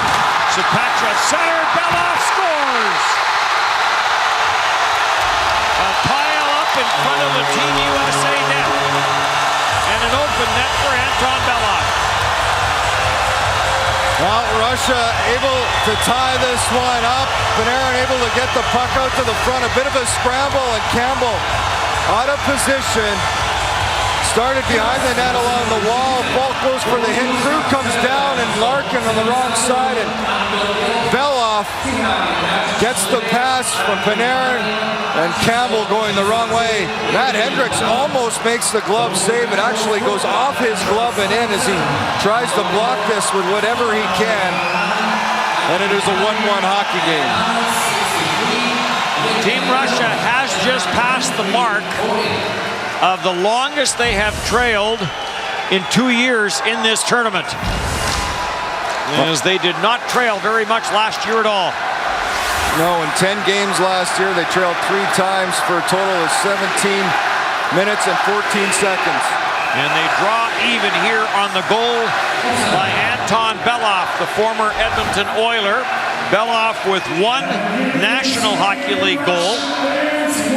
Sapachev center. Belov scores! A pile up in front of the Team USA net. And an open net for Anton Belov. Well, Russia able to tie this one up. Panarin able to get the puck out to the front. A bit of a scramble, and Campbell out of position. Started behind the net along the wall. Falk goes for the hit. Krug comes down, and Larkin on the wrong side. And Belov gets the pass from Panarin, and Campbell going the wrong way. Matt Hendricks almost makes the glove save. It actually goes off his glove and in as he tries to block this with whatever he can. And it is a 1-1 hockey game. Team Russia has just passed the mark of the longest they have trailed in 2 years in this tournament. As they did not trail very much last year at all. No, in 10 games last year, they trailed 3 times for a total of 17 minutes and 14 seconds. And they draw even here on the goal by Anton Belov, the former Edmonton Oiler. Belov with 1 National Hockey League goal,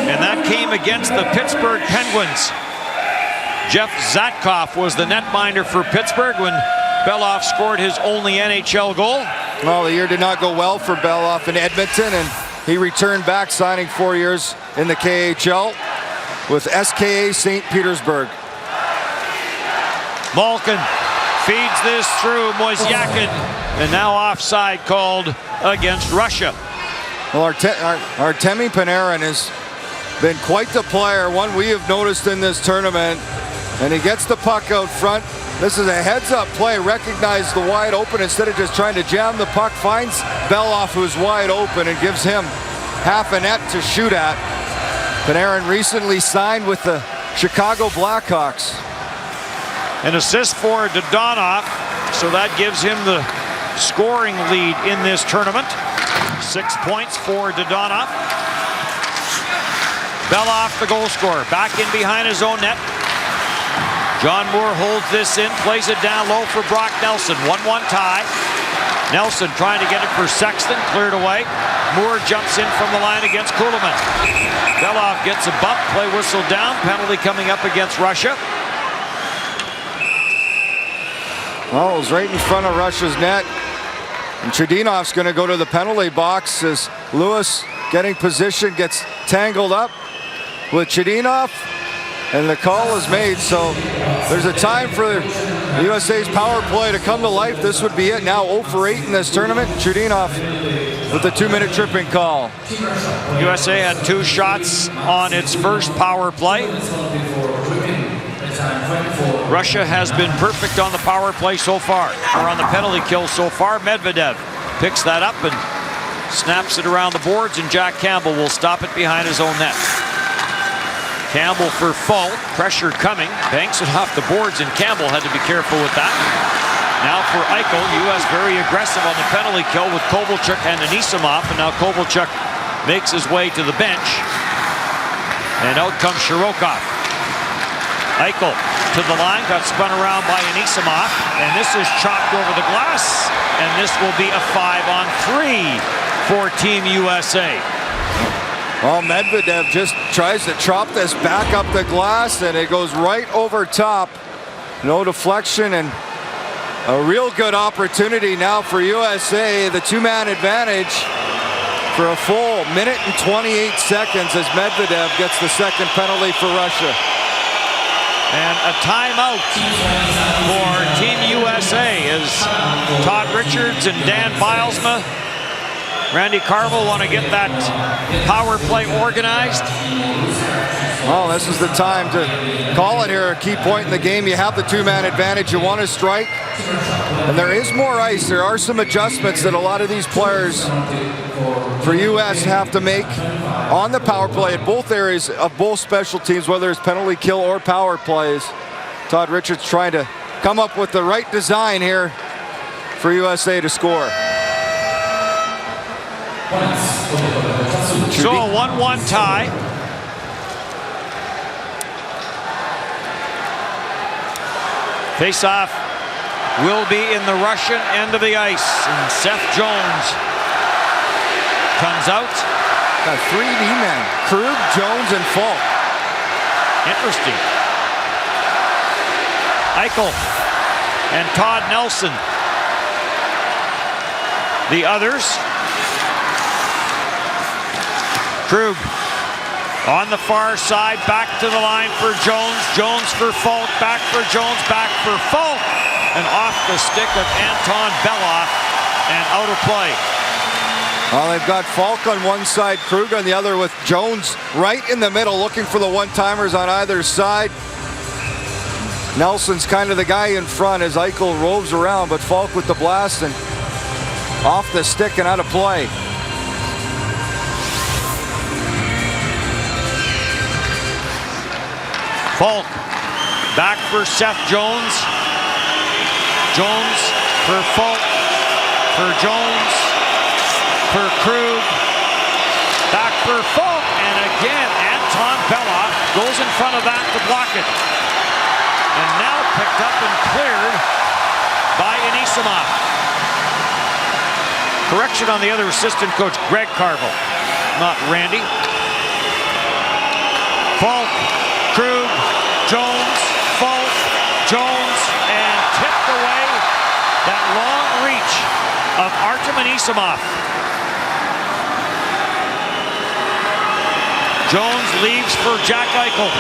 and that came against the Pittsburgh Penguins. Jeff Zatkoff was the netminder for Pittsburgh when Belov scored his only NHL goal. Well, the year did not go well for Belov in Edmonton, and he returned back, signing 4 years in the KHL with SKA St. Petersburg. Malkin feeds this through Mozyakin, and now offside called against Russia. Well, Artemi Panarin has been quite the player, one we have noticed in this tournament, and he gets the puck out front. This is a heads-up play, recognize the wide open instead of just trying to jam the puck, finds Belov, who's wide open, and gives him half a net to shoot at. Panarin recently signed with the Chicago Blackhawks. An assist for Dodonov, so that gives him the scoring lead in this tournament. 6 points for Dodonov. Belov, the goal scorer, back in behind his own net. John Moore holds this in, plays it down low for Brock Nelson. 1-1 tie. Nelson trying to get it for Sexton, cleared away. Moore jumps in from the line against Kuhlman. Belov gets a bump, play whistle down, penalty coming up against Russia. Well, it was right in front of Russia's net. And Chudinov's going to go to the penalty box as Lewis, getting position, gets tangled up with Chudinov. And the call is made, so there's a time for the USA's power play to come to life. This would be it. Now 0 for 8 in this tournament. Chudinov with the 2-minute tripping call. USA had 2 shots on its first power play. Russia has been perfect on the power play so far, or on the penalty kill so far. Medvedev picks that up and snaps it around the boards, and Jack Campbell will stop it behind his own net. Campbell for Falk, pressure coming, banks it off the boards, and Campbell had to be careful with that. Now for Eichel, U.S. very aggressive on the penalty kill with Kovalchuk and Anisimov, and now Kovalchuk makes his way to the bench. And out comes Shirokov. Eichel to the line, got spun around by Anisimov, and this is chopped over the glass, and this will be a 5-on-3 for Team USA. Well, Medvedev just tries to chop this back up the glass, and it goes right over top. No deflection, and a real good opportunity now for USA. The 2-man advantage for a full minute and 28 seconds as Medvedev gets the second penalty for Russia. And a timeout for Team USA as Todd Richards and Dan Bilesma Randy Carville want to get that power play organized. Well, this is the time to call it here. A key point in the game. You have the two-man advantage. You want to strike. And there is more ice. There are some adjustments that a lot of these players for U.S. have to make on the power play at both areas of both special teams, whether it's penalty kill or power plays. Todd Richards trying to come up with the right design here for USA to score. So a 1-1 tie. Face-off will be in the Russian end of the ice. And Seth Jones comes out. Got 3 D-men, Krug, Jones, and Falk. Interesting. Eichel and Todd Nelson. The others. Krug on the far side, back to the line for Jones. Jones for Falk, back for Jones, back for Falk. And off the stick of Anton Beloff and out of play. Well, they've got Falk on one side, Krug on the other, with Jones right in the middle, looking for the one-timers on either side. Nelson's kind of the guy in front as Eichel roves around, but Falk with the blast and off the stick and out of play. Falk back for Seth Jones. Jones for Falk, for Jones, for Krug, back for Falk, and again Anton Beloff goes in front of that to block it. And now picked up and cleared by Anisimov. Correction on the other assistant coach, Greg Carville, not Randy. Falk, Krug, Jones, Falk, Jones, and tipped away. That long reach of Artem Anisimov. Jones leaves for Jack Eichel.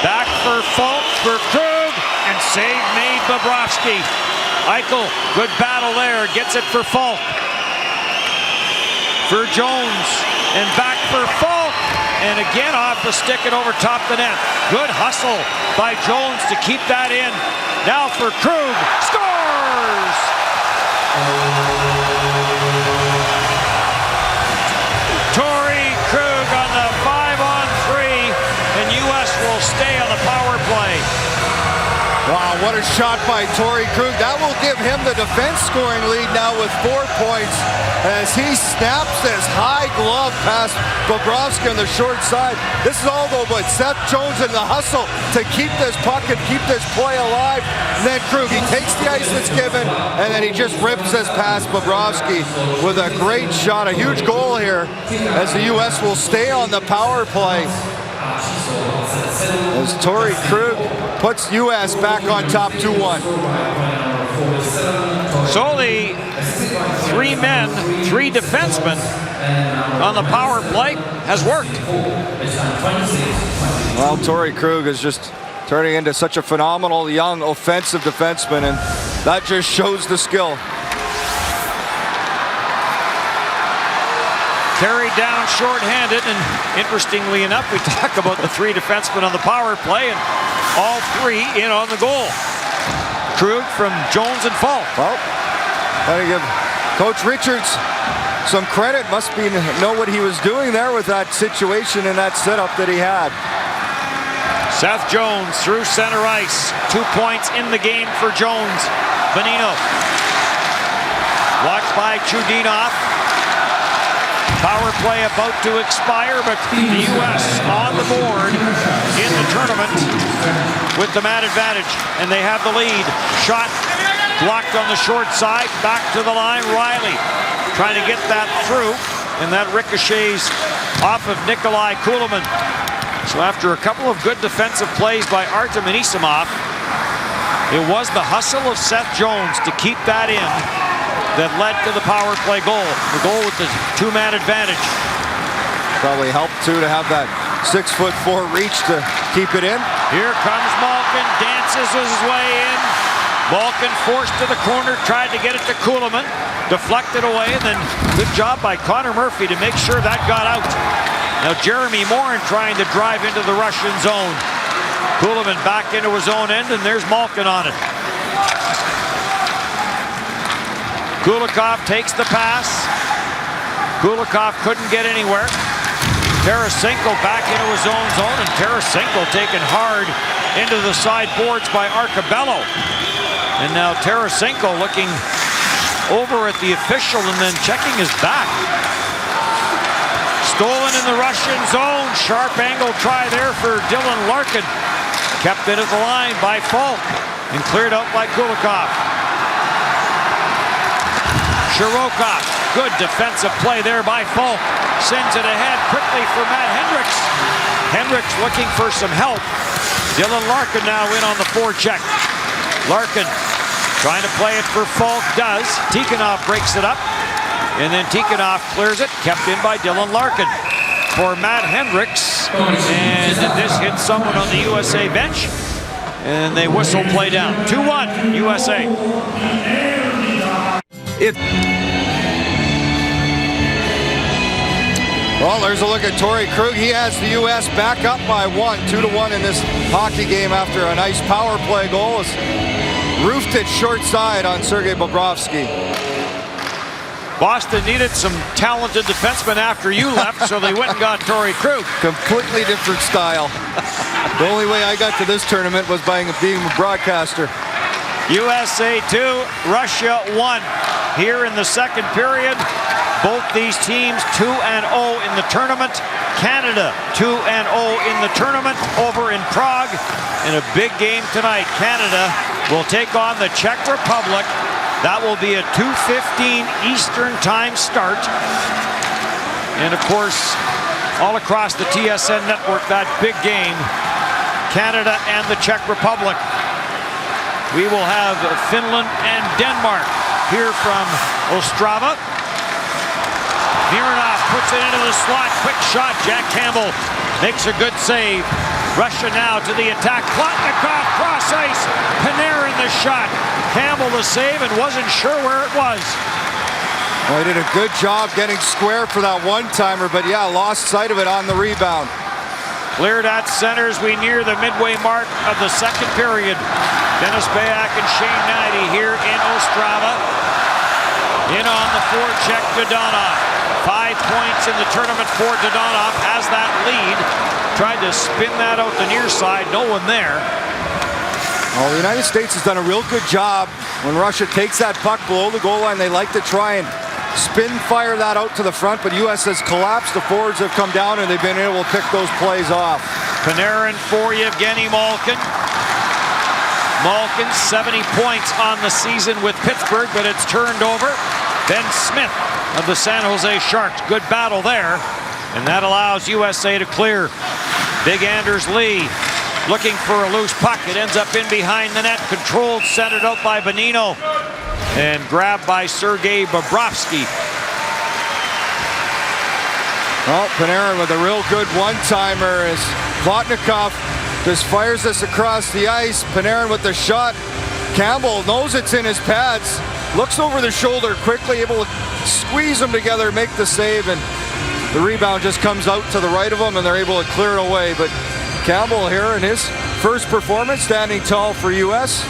Back for Falk, for Krug, and save made Bobrovsky. Eichel, good battle there, gets it for Falk. For Jones, and back for Falk. And again off the stick and over top the net. Good hustle by Jones to keep that in. Now for Krug, scores! Torrey Krug on the 5-on-3, and U.S. will stay on the power play. Wow, what a shot by Torrey Krug. That will give him the defense scoring lead now with 4 points as he snaps this high glove past Bobrovsky on the short side. This is all though but Seth Jones in the hustle to keep this puck and keep this play alive. And then Krug, he takes the ice that's given and then he just rips this past Bobrovsky with a great shot. A huge goal here as the U.S. will stay on the power play. As Torrey Krug puts U.S. back on top 2-1. So the 3 men, 3 defensemen on the power play has worked. Well, Torrey Krug is just turning into such a phenomenal young offensive defenseman, and that just shows the skill. Carried down shorthanded, and interestingly enough, we talk about the 3 defensemen on the power play, and all 3 in on the goal. Krug from Jones and Falk. Well, gotta give Coach Richards some credit. Must be know what he was doing there with that situation and that setup that he had. Seth Jones through center ice. 2 points in the game for Jones. Bonino. Watched by Chudinov. Power play about to expire, but the U.S. on the board in the tournament with the man advantage, and they have the lead. Shot blocked on the short side, back to the line. Riley trying to get that through, and that ricochets off of Nikolai Kulemin. So after a couple of good defensive plays by Artem Anisimov, it was the hustle of Seth Jones to keep that in that led to the power play goal. The goal with the 2-man advantage. Probably helped too to have that 6'4" reach to keep it in. Here comes Malkin, dances his way in. Malkin forced to the corner, tried to get it to Kuhlman, deflected away, and then good job by Connor Murphy to make sure that got out. Now Jeremy Morin trying to drive into the Russian zone. Kuhlman back into his own end, and there's Malkin on it. Kulikov takes the pass. Kulikov couldn't get anywhere. Tarasenko back into his own zone, and Tarasenko taken hard into the sideboards by Arcabello. And now Tarasenko looking over at the official and then checking his back. Stolen in the Russian zone. Sharp angle try there for Dylan Larkin. Kept it at the line by Falk and cleared out by Kulikov. Shirokov, good defensive play there by Falk. Sends it ahead quickly for Matt Hendricks. Hendricks looking for some help. Dylan Larkin now in on the forecheck. Larkin trying to play it for Falk, does. Tikhonov breaks it up, and then Tikhonov clears it, kept in by Dylan Larkin. For Matt Hendricks, and this hits someone on the USA bench, and they whistle play down. 2-1, USA. Well, there's a look at Torrey Krug. He has the U.S. back up by 2-1 in this hockey game after a nice power play goal. Roofed it short side on Sergei Bobrovsky. Boston needed some talented defensemen after you left, so they went and got Torrey Krug. Completely different style. The only way I got to this tournament was by being a broadcaster. USA 2, Russia 1. Here in the second period, both these teams 2-0 in the tournament. Canada 2-0 in the tournament over in Prague. In a big game tonight, Canada will take on the Czech Republic. That will be a 2:15 Eastern time start. And of course, all across the TSN network, that big game, Canada and the Czech Republic. We will have Finland and Denmark here from Ostrava. Mironov puts it into the slot. Quick shot. Jack Campbell makes a good save. Russia now to the attack. Plotnikov cross ice. Panarin the shot. Campbell the save and wasn't sure where it was. Well, he did a good job getting square for that one-timer, but yeah, lost sight of it on the rebound. Cleared at center as we near the midway mark of the second period. Dennis Bayak and Shane Knighty here in Ostrava. In on the forecheck, Dodonov. 5 points in the tournament for Dodonov. Has that lead. Tried to spin that out the near side. No one there. Well, the United States has done a real good job. When Russia takes that puck below the goal line, they like to try and spin fire that out to the front, but U.S. has collapsed. The forwards have come down, and they've been able to pick those plays off. Panarin for Yevgeny Malkin. Malkin, 70 points on the season with Pittsburgh, but it's turned over. Ben Smith of the San Jose Sharks. Good battle there, and that allows USA to clear. Big Anders Lee looking for a loose puck. It ends up in behind the net. Controlled, centered out by Bonino. And grabbed by Sergei Bobrovsky. Well, Panarin with a real good one-timer as Plotnikov just fires this across the ice. Panarin with the shot. Campbell knows it's in his pads. Looks over the shoulder quickly, able to squeeze them together, make the save, and the rebound just comes out to the right of them, and they're able to clear it away. But Campbell here in his first performance, standing tall for U.S.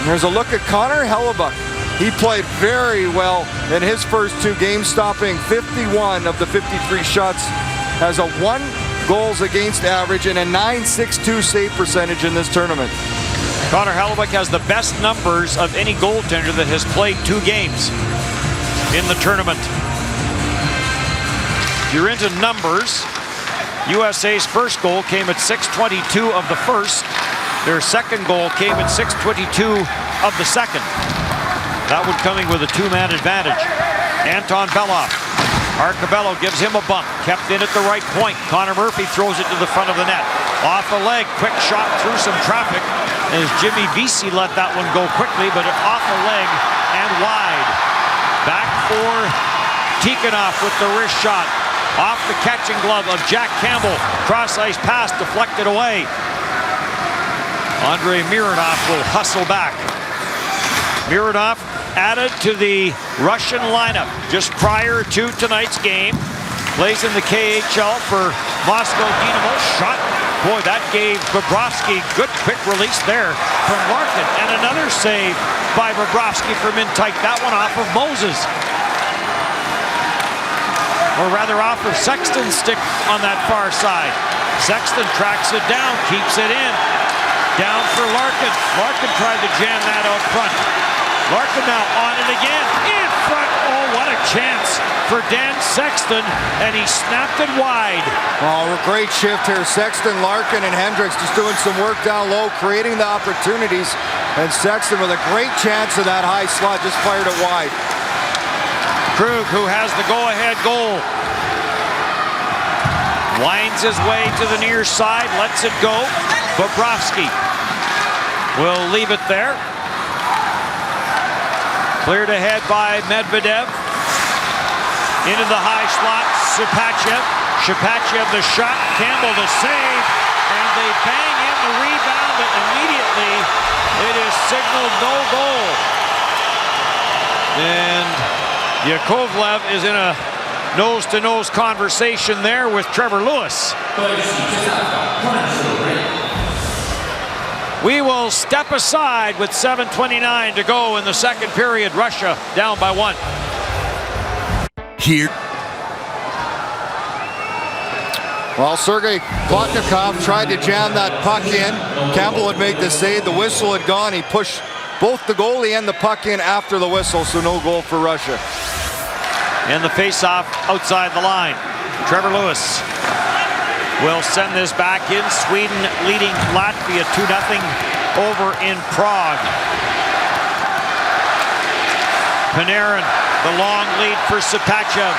And there's a look at Connor Hellebuck. He played very well in his first 2 games, stopping 51 of the 53 shots. Has a 1 goals against average and a .962 save percentage in this tournament. Connor Hellebuck has the best numbers of any goaltender that has played 2 games in the tournament. If you're into numbers, USA's first goal came at 6:22 of the first. Their second goal came at 6:22 of the second. That one coming with a 2-man advantage. Anton Belov. Arcabello gives him a bump. Kept in at the right point. Connor Murphy throws it to the front of the net. Off a leg. Quick shot through some traffic. As Jimmy Vesey let that one go quickly, but off a leg and wide. Back for Tikhonov with the wrist shot. Off the catching glove of Jack Campbell. Cross-ice pass deflected away. Andrei Mironov will hustle back. Mironov added to the Russian lineup just prior to tonight's game. Plays in the KHL for Moscow Dynamo. Shot. Boy, that gave Bobrovsky good quick release there from Larkin. And another save by Bobrovsky from in tight. That one off of Moses. Or rather off of Sexton's stick on that far side. Sexton tracks it down, keeps it in. Down for Larkin. Larkin tried to jam that out front. Larkin now on it again. In front. Oh, what a chance for Dan Sexton. And he snapped it wide. Oh, a great shift here. Sexton, Larkin, and Hendricks just doing some work down low, creating the opportunities. And Sexton with a great chance of that high slot, just fired it wide. Krug, who has the go-ahead goal. Winds his way to the near side, lets it go. Bobrovsky will leave it there. Cleared ahead by Medvedev. Into the high slot, Supachev. Supachev the shot, Campbell the save. And they bang in the rebound, but immediately it is signaled no goal. And Yakovlev is in a nose-to-nose conversation there with Trevor Lewis. We will step aside with 7:29 to go in the second period. Russia down by 1. Here. Well, Sergei Plotnikov tried to jam that puck in. Campbell would make the save. The whistle had gone. He pushed both the goalie and the puck in after the whistle, so no goal for Russia. And the face-off outside the line. Trevor Lewis will send this back in. Sweden leading Latvia 2-0 over in Prague. Panarin, the long lead for Supachev.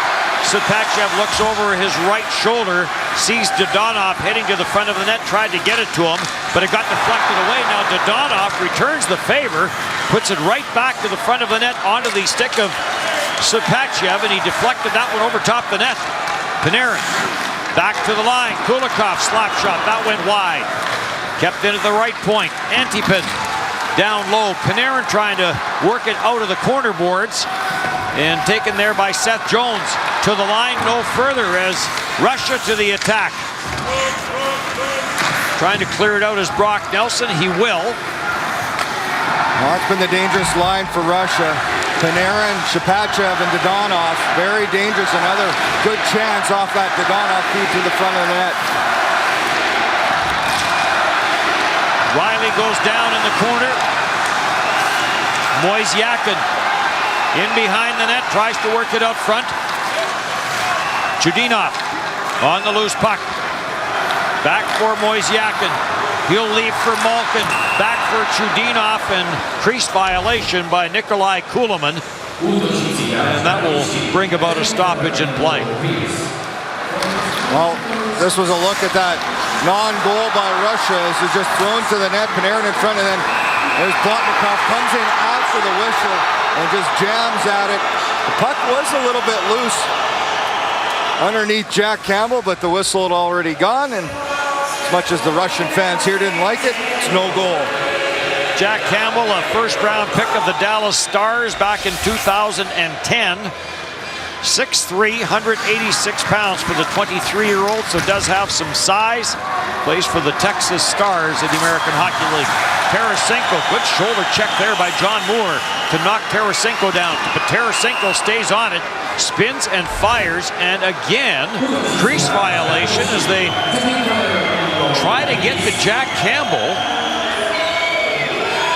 Supachev looks over his right shoulder, sees Dodonov heading to the front of the net, tried to get it to him, but it got deflected away. Now Dodonov returns the favor, puts it right back to the front of the net onto the stick of Supachev, and he deflected that one over top the net. Panarin back to the line. Kulikov slap shot, that went wide. Kept in at the right point. Antipin down low. Panarin trying to work it out of the corner boards, and taken there by Seth Jones. To the line, no further, as Russia to the attack. Trying to clear it out as Brock Nelson. He will. Well, that's been the dangerous line for Russia. Panarin, Supachev, and Dodonov. Very dangerous. Another good chance off that Dodonov feed to the front of the net. Riley goes down in the corner. Moisyakin in behind the net, tries to work it up front. Chudinov on the loose puck. Back for Moisyakin. He'll leave for Malkin. Back for Chudinov, and crease violation by Nikolai Kulemin. And that will bring about a stoppage in play. Well, this was a look at that non-goal by Russia as it's just thrown to the net. Panarin in front, and then there's Plotnikov, comes in after the whistle and just jams at it. The puck was a little bit loose underneath Jack Campbell, but the whistle had already gone, and as much as the Russian fans here didn't like it, it's no goal. Jack Campbell, a first-round pick of the Dallas Stars back in 2010. 6'3", 186 pounds for the 23-year-old, so does have some size. Plays for the Texas Stars in the American Hockey League. Tarasenko, good shoulder check there by John Moore to knock Tarasenko down. But Tarasenko stays on it, spins and fires, and again, crease violation as they try to get to Jack Campbell.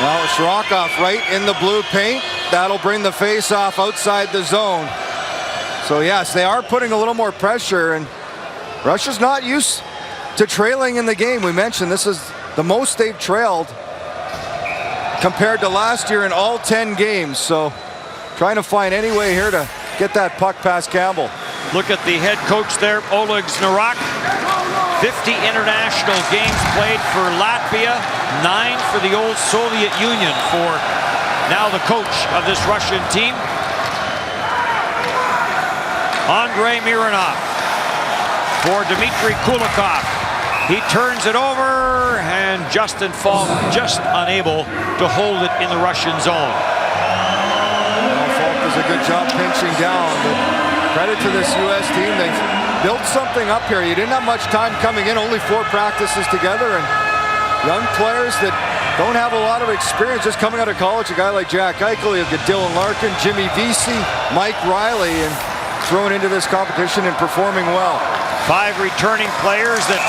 Well, Shirokov right in the blue paint. That'll bring the face-off outside the zone. So yes, they are putting a little more pressure, and Russia's not used to trailing in the game. We mentioned this is the most they've trailed compared to last year in all 10 games. So trying to find any way here to get that puck past Campbell. Look at the head coach there, Oleg Znarak. 50 international games played for Latvia, 9 for the old Soviet Union for now the coach of this Russian team. Andrei Mironov for Dmitry Kulikov. He turns it over, and Justin Falk just unable to hold it in the Russian zone. does a good job pinching down. But credit to this U.S. team. They've built something up here. You didn't have much time coming in, only 4 practices together, and young players that don't have a lot of experience just coming out of college. A guy like Jack Eichel, you've got Dylan Larkin, Jimmy Vesey, Mike Riley, and thrown into this competition and performing well. 5 returning players that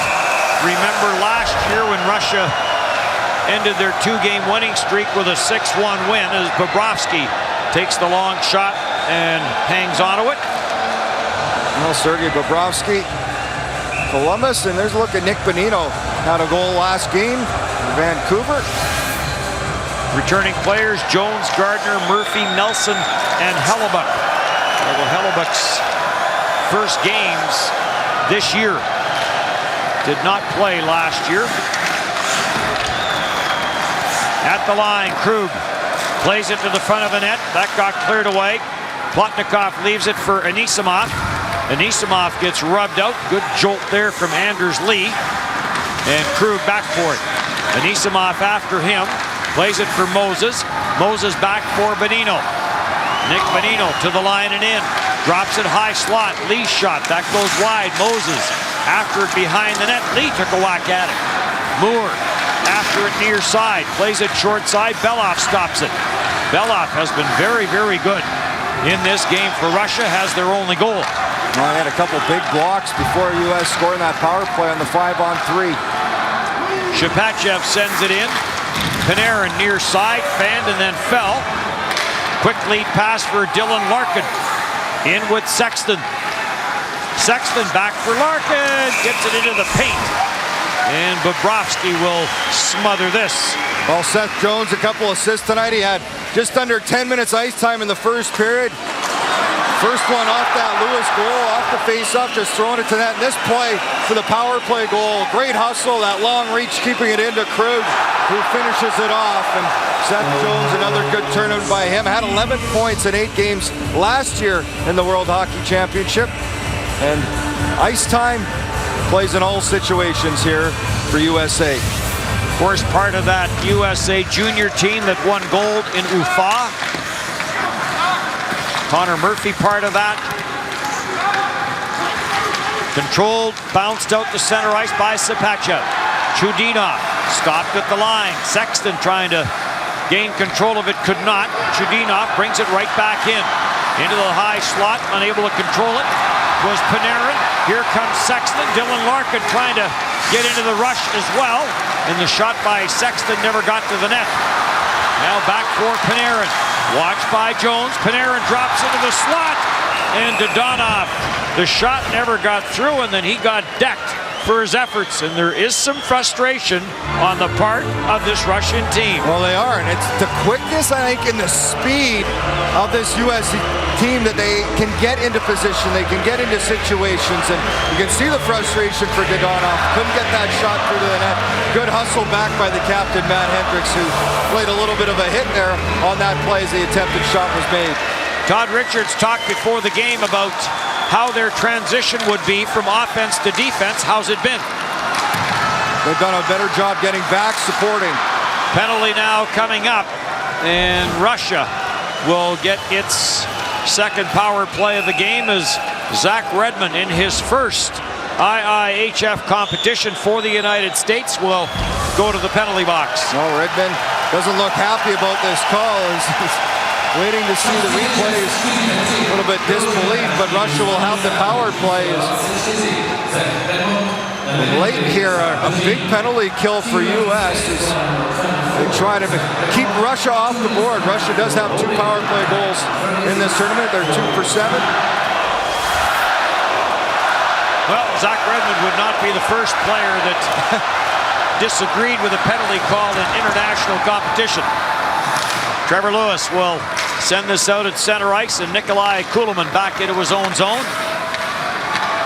remember last year when Russia ended their 2-game winning streak with a 6-1 win as Bobrovsky takes the long shot and hangs onto it. Well, Sergei Bobrovsky, Columbus, and there's a look at Nick Bonino. Had a goal last game in Vancouver. Returning players, Jones, Gardner, Murphy, Nelson, and Hellebuck. Although Hellebuck's first games this year did not play last year. At the line, Krug plays it to the front of the net. That got cleared away. Plotnikov leaves it for Anisimov. Anisimov gets rubbed out. Good jolt there from Anders Lee. And Krug back for it. Anisimov after him. Plays it for Moses. Moses back for Bonino. Nick Bonino to the line and in. Drops it high slot. Lee's shot. That goes wide. Moses after it behind the net. Lee took a whack at it. Moore after it near side. Plays it short side. Belov stops it. Belov has been very, very good in this game for Russia. Has their only goal. Well, they had a couple big blocks before U.S. scoring that power play on the 5-on-3. Shapachev sends it in. Panarin near side. Fanned and then fell. Quick lead pass for Dylan Larkin. In with Sexton. Sexton back for Larkin. Gets it into the paint. And Bobrovsky will smother this. Well, Seth Jones, a couple assists tonight. He had just under 10 minutes ice time in the first period. First one off that Lewis goal, off the face-off, just throwing it to that. And this play for the power play goal. Great hustle, that long reach, keeping it into Krug, who finishes it off. And Seth Jones, another good turnover by him. Had 11 points in 8 games last year in the World Hockey Championship. And ice time plays in all situations here for USA. Of course, part of that USA junior team that won gold in Ufa. Connor Murphy part of that. Controlled, bounced out to center ice by Sapachev. Chudinov stopped at the line. Sexton trying to gain control of it, could not. Chudinov brings it right back in. Into the high slot, unable to control it. Was Panarin. Here comes Sexton. Dylan Larkin trying to get into the rush as well. And the shot by Sexton never got to the net. Now back for Panarin. Watched by Jones. Panarin drops into the slot. And Dodonov. The shot never got through, and then he got decked for his efforts. And there is some frustration on the part of this Russian team. Well, they are, and it's the quickness, I think, and the speed of this U.S. team that they can get into position, they can get into situations, and you can see the frustration for Dodonov. Couldn't get that shot through to the net. Good hustle back by the captain, Matt Hendricks, who played a little bit of a hit there on that play as the attempted shot was made. Todd Richards talked before the game about how their transition would be from offense to defense. How's it been? They've done a better job getting back, supporting. Penalty now coming up, and Russia will get its second power play of the game as Zach Redmond, in his first IIHF competition for the United States, will go to the penalty box. No, Redmond doesn't look happy about this call. He's waiting to see the replays. A little bit disbelief, but Russia will have the power plays. Late here, a big penalty kill for U.S. as they try to keep Russia off the board. Russia does have 2 power play goals in this tournament. They're 2 for 7. Well, Zach Redmond would not be the first player that disagreed with a penalty call in international competition. Trevor Lewis will send this out at center ice, and Nikolai Kulemin back into his own zone.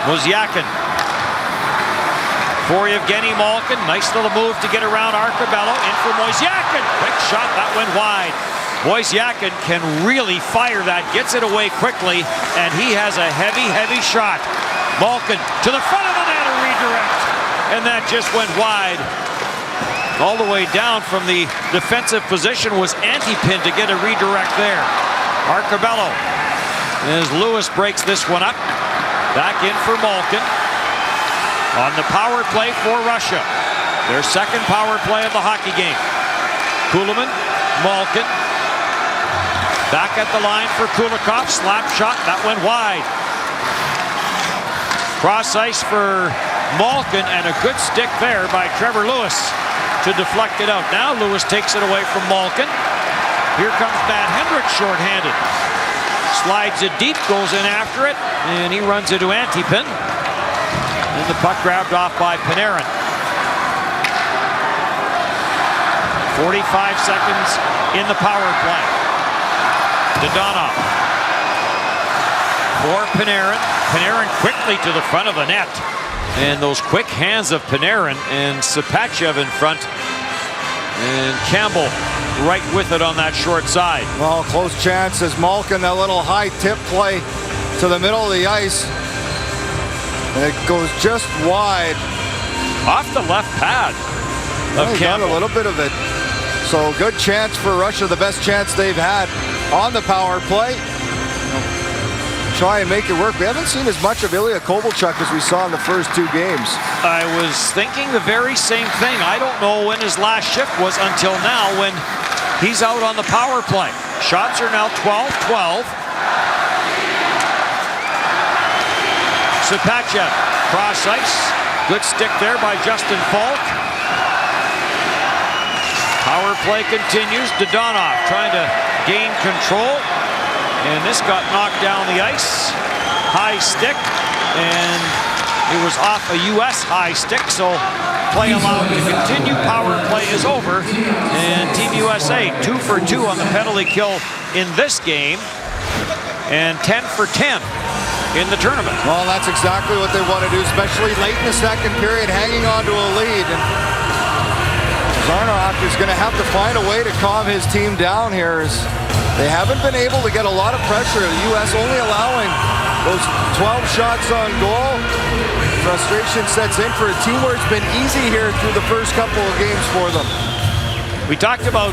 Mozyakin for Evgeny Malkin. Nice little move to get around Arcabello. In for Mozyakin. Quick shot, that went wide. Mozyakin can really fire that. Gets it away quickly, and he has a heavy, heavy shot. Malkin to the front of the net, a redirect. And that just went wide. All the way down from the defensive position was Antipin to get a redirect there. Arcabello. As Lewis breaks this one up. Back in for Malkin. On the power play for Russia. Their second power play of the hockey game. Kulemin, Malkin. Back at the line for Kulikov. Slap shot. That went wide. Cross ice for Malkin, and a good stick there by Trevor Lewis to deflect it out. Now Lewis takes it away from Malkin. Here comes Matt Hendricks shorthanded. Slides it deep, goes in after it, and he runs into Antipin. And the puck grabbed off by Panarin. 45 seconds in the power play. Dodonov for Panarin. Panarin quickly to the front of the net. And those quick hands of Panarin and Sapachev in front. And Campbell right with it on that short side. Well, close chance as Malkin, that little high tip play to the middle of the ice. And it goes just wide. Off the left pad of Campbell. Got a little bit of it. So good chance for Russia, the best chance they've had on the power play. Try and make it work. We haven't seen as much of Ilya Kovalchuk as we saw in the first two games. I was thinking the very same thing. I don't know when his last shift was until now when he's out on the power play. Shots are now 12-12. Sapachev, cross ice. Good stick there by Justin Falk. Power play continues. Dodonov trying to gain control. And this got knocked down the ice. High stick. And it was off a U.S. high stick. So play allowed to continue. Power play is over. And Team USA 2 for 2 on the penalty kill in this game. And 10 for 10 in the tournament. Well, that's exactly what they want to do, especially late in the second period, hanging on to a lead. And Zarnock is going to have to find a way to calm his team down here. As they haven't been able to get a lot of pressure. The U.S. only allowing those 12 shots on goal. Frustration sets in for a team where it's been easy here through the first couple of games for them. We talked about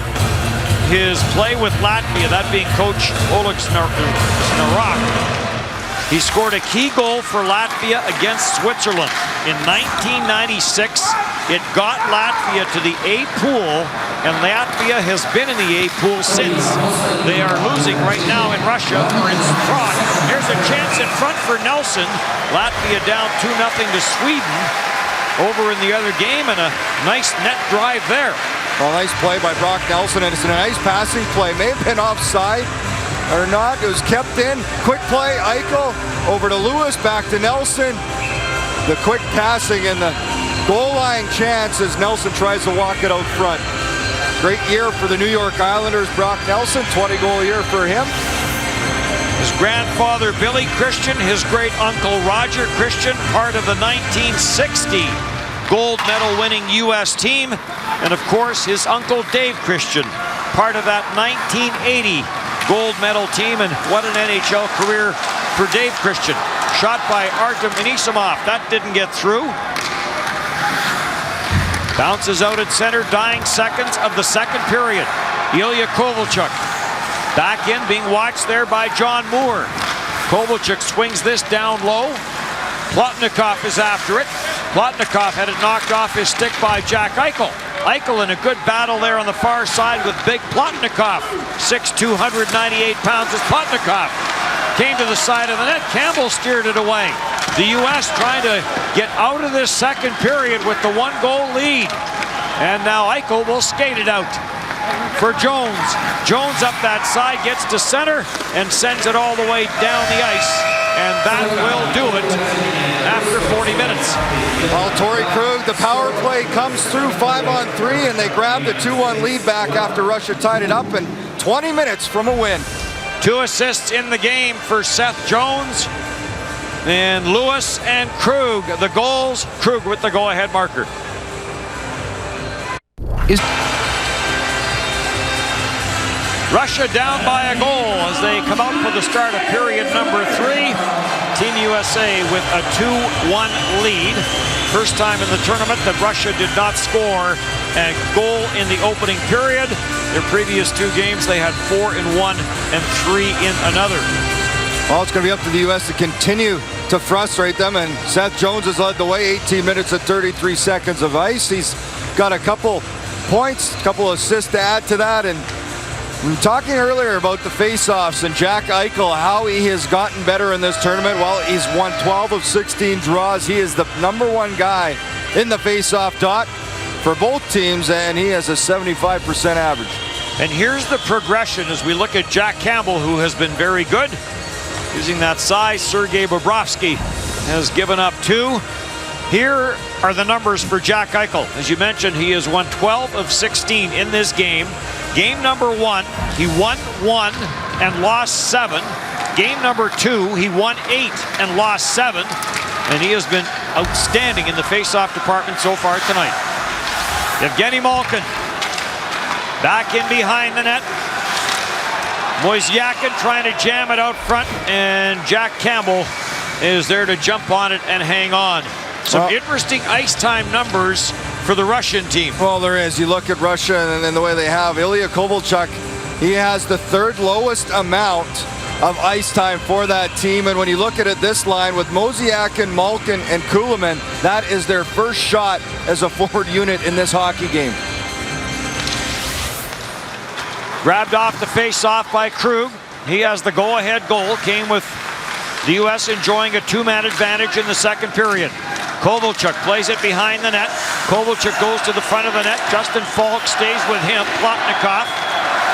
his play with Latvia, that being coach Oleg Snarak. He scored a key goal for Latvia against Switzerland in 1996. It got Latvia to the A pool, and Latvia has been in the A pool since. They are losing right now in Russia or in Prague. Here's a chance in front for Nelson. Latvia down 2-0 to Sweden over in the other game, and a nice net drive there. Well, nice play by Brock Nelson, and it's a nice passing play. May have been offside or not. It was kept in. Quick play, Eichel over to Lewis, back to Nelson. The quick passing and the goal line chance as Nelson tries to walk it out front. Great year for the New York Islanders. Brock Nelson, 20-goal year for him. His grandfather Billy Christian, his great uncle Roger Christian, part of the 1960 gold medal winning U.S. team. And of course, his uncle Dave Christian, part of that 1980 gold medal team. And what an NHL career for Dave Christian. Shot by Artem Anisimov. That didn't get through. Bounces out at center, dying seconds of the second period. Ilya Kovalchuk back in, being watched there by John Moore. Kovalchuk swings this down low. Plotnikov is after it. Plotnikov had it knocked off his stick by Jack Eichel. Eichel in a good battle there on the far side with big Plotnikov. 6'2", 198 pounds is Plotnikov. Came to the side of the net. Campbell steered it away. The U.S. trying to get out of this second period with the 1-goal lead. And now Eichel will skate it out for Jones. Jones up that side, gets to center, and sends it all the way down the ice. And that will do it after 40 minutes. Well, Torrey Krug, the power play comes through 5-on-3, and they grab the 2-1 lead back after Russia tied it up in 20 minutes from a win. 2 assists in the game for Seth Jones. And Lewis and Krug, the goals. Krug with the go-ahead marker. Russia down by a goal as they come out for the start of period number 3. Team USA with a 2-1 lead. First time in the tournament that Russia did not score and goal in the opening period. Their previous 2 games, they had 4 in one and 3 in another. Well, it's going to be up to the U.S. to continue to frustrate them, and Seth Jones has led the way, 18 minutes and 33 seconds of ice. He's got a couple points, a couple assists to add to that, and I'm talking earlier about the face-offs and Jack Eichel, how he has gotten better in this tournament. Well, he's won 12 of 16 draws. He is the #1 guy in the face-off dot for both teams, and he has a 75% average. And here's the progression as we look at Jack Campbell, who has been very good. Using that size, Sergei Bobrovsky has given up 2. Here are the numbers for Jack Eichel. As you mentioned, he has won 12 of 16 in this game. Game number 1, he won 1 and lost 7. Game number 2, he won 8 and lost 7. And he has been outstanding in the face-off department so far tonight. Evgeny Malkin back in behind the net. Wozniacki trying to jam it out front, and Jack Campbell is there to jump on it and hang on. Some interesting ice time numbers for the Russian team. Well, there is. You look at Russia and the way they have Ilya Kovalchuk. He has the 3rd lowest amount of ice time for that team. And when you look at it, this line with Wozniacki, Malkin, and Kulemin, that is their first shot as a forward unit in this hockey game. Grabbed off the face-off by Krug. He has the go-ahead goal. Came with the U.S. enjoying a 2-man advantage in the second period. Kovalchuk plays it behind the net. Kovalchuk goes to the front of the net. Justin Falk stays with him. Plotnikov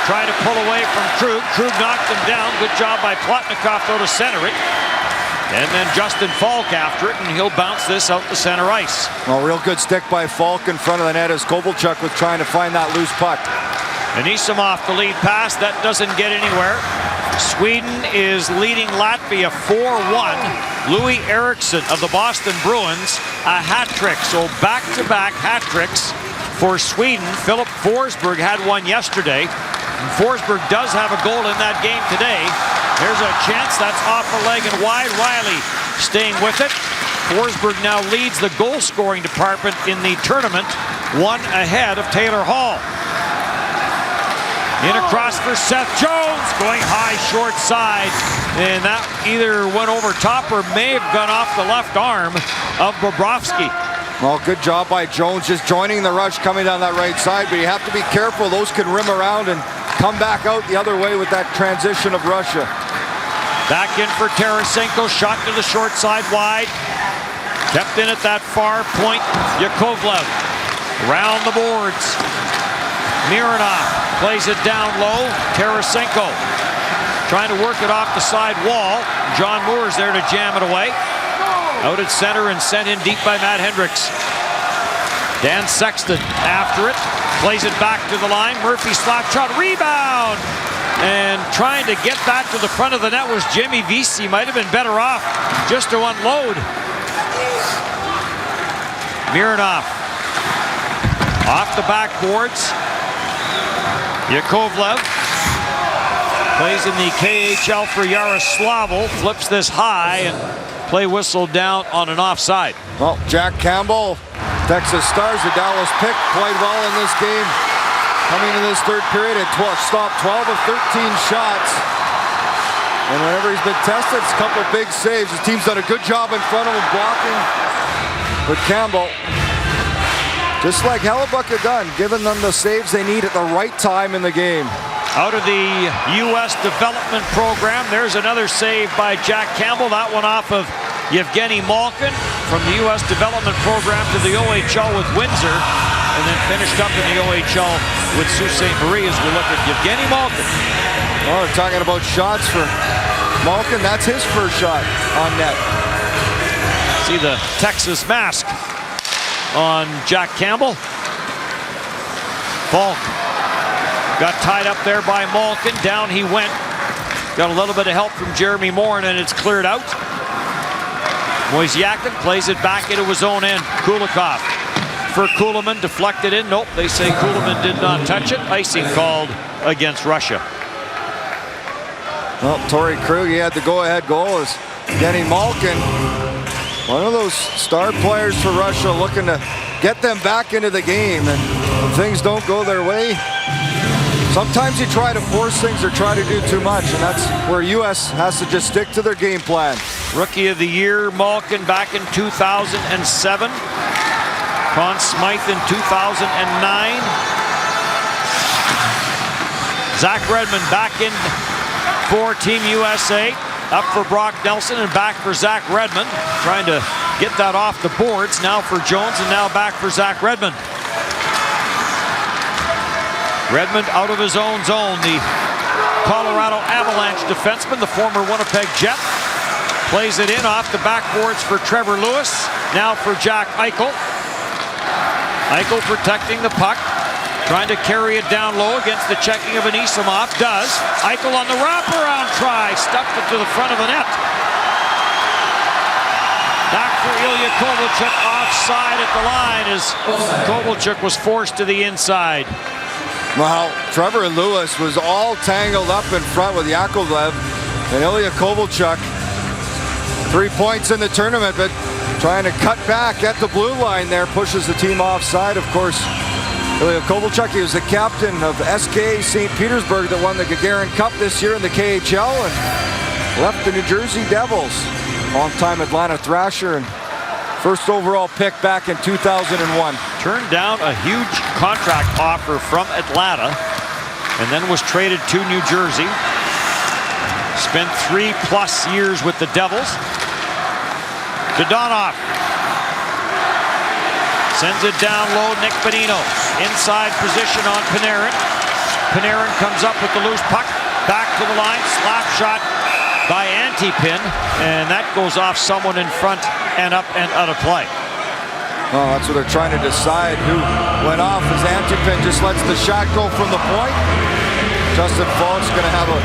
trying to pull away from Krug. Krug knocked him down. Good job by Plotnikov, though, to center it. And then Justin Falk after it, and he'll bounce this out the center ice. Well, real good stick by Falk in front of the net as Kovalchuk was trying to find that loose puck. Anisimov the lead pass. That doesn't get anywhere. Sweden is leading Latvia 4-1. Louis Eriksson of the Boston Bruins, a hat trick. So back-to-back hat tricks for Sweden. Philip Forsberg had one yesterday. And Forsberg does have a goal in that game today. There's a chance. That's off the leg and wide. Riley staying with it. Forsberg now leads the goal-scoring department in the tournament, 1 ahead of Taylor Hall. In across for Seth Jones, going high, short side, and that either went over top or may have gone off the left arm of Bobrovsky. Well, good job by Jones, just joining the rush, coming down that right side, but you have to be careful. Those can rim around and come back out the other way with that transition of Russia. Back in for Tarasenko, shot to the short side wide. Kept in at that far point, Yakovlev. Around the boards. Mironov plays it down low. Tarasenko trying to work it off the side wall. John Moore's there to jam it away. Out at center and sent in deep by Matt Hendricks. Dan Sexton after it. Plays it back to the line. Murphy slap shot. Rebound! And trying to get back to the front of the net was Jimmy Vesey. Might have been better off just to unload. Mironov off the backboards. Yakovlev plays in the KHL for Yaroslavl, flips this high, and play whistle down on an offside. Well, Jack Campbell, Texas Stars, the Dallas pick, played well in this game. Coming in this third period at 12, stopped 12 of 13 shots. And whenever he's been tested, it's a couple big saves. His team's done a good job in front of him blocking. But Campbell, just like Hellebuck had done, giving them the saves they need at the right time in the game. Out of the U.S. development program, there's another save by Jack Campbell. That one off of Evgeny Malkin from the U.S. development program to the OHL with Windsor, and then finished up in the OHL with Sault Ste. Marie as we look at Evgeny Malkin. Oh, we're talking about shots for Malkin. That's his first shot on net. See the Texas mask on Jack Campbell. Falk got tied up there by Malkin. Down he went. Got a little bit of help from Jeremy Moore, and it's cleared out. Wozniacki plays it back into his own end. Kulikov for Kulemin, deflected in. Nope, they say Kulemin did not touch it. Icing called against Russia. Well, Torrey Krug, he had the go-ahead goal as Evgeny Malkin, one of those star players for Russia, looking to get them back into the game. And when things don't go their way, sometimes you try to force things or try to do too much, and that's where U.S. has to just stick to their game plan. Rookie of the Year, Malkin back in 2007. Conn Smythe in 2009. Zach Redmond back in for Team USA. Up for Brock Nelson and back for Zach Redmond. Trying to get that off the boards. Now for Jones and now back for Zach Redmond. Redmond out of his own zone. The Colorado Avalanche defenseman, the former Winnipeg Jet. Plays it in off the backboards for Trevor Lewis. Now for Jack Eichel. Eichel protecting the puck. Trying to carry it down low against the checking of Anisimov. Does. Eichel on the wraparound try. Stuffed it to the front of the net. Back for Ilya Kovalchuk. Offside at the line as Kovalchuk was forced to the inside. Well, Trevor Lewis was all tangled up in front with Yakovlev and Ilya Kovalchuk. 3 points in the tournament, but trying to cut back at the blue line there. Pushes the team offside, of course. Ilya Kovalchuk, he was the captain of SK St. Petersburg that won the Gagarin Cup this year in the KHL and left the New Jersey Devils. Long-time Atlanta Thrasher and first overall pick back in 2001. Turned down a huge contract offer from Atlanta and then was traded to New Jersey. Spent 3+ years with the Devils. Dodonov sends it down low. Nick Bonino inside position on Panarin. Panarin comes up with the loose puck. Back to the line. Slap shot by Antipin. And that goes off someone in front and up and out of play. Oh, that's what they're trying to decide. Who went off as Antipin just lets the shot go from the point. Justin Falk's going to have a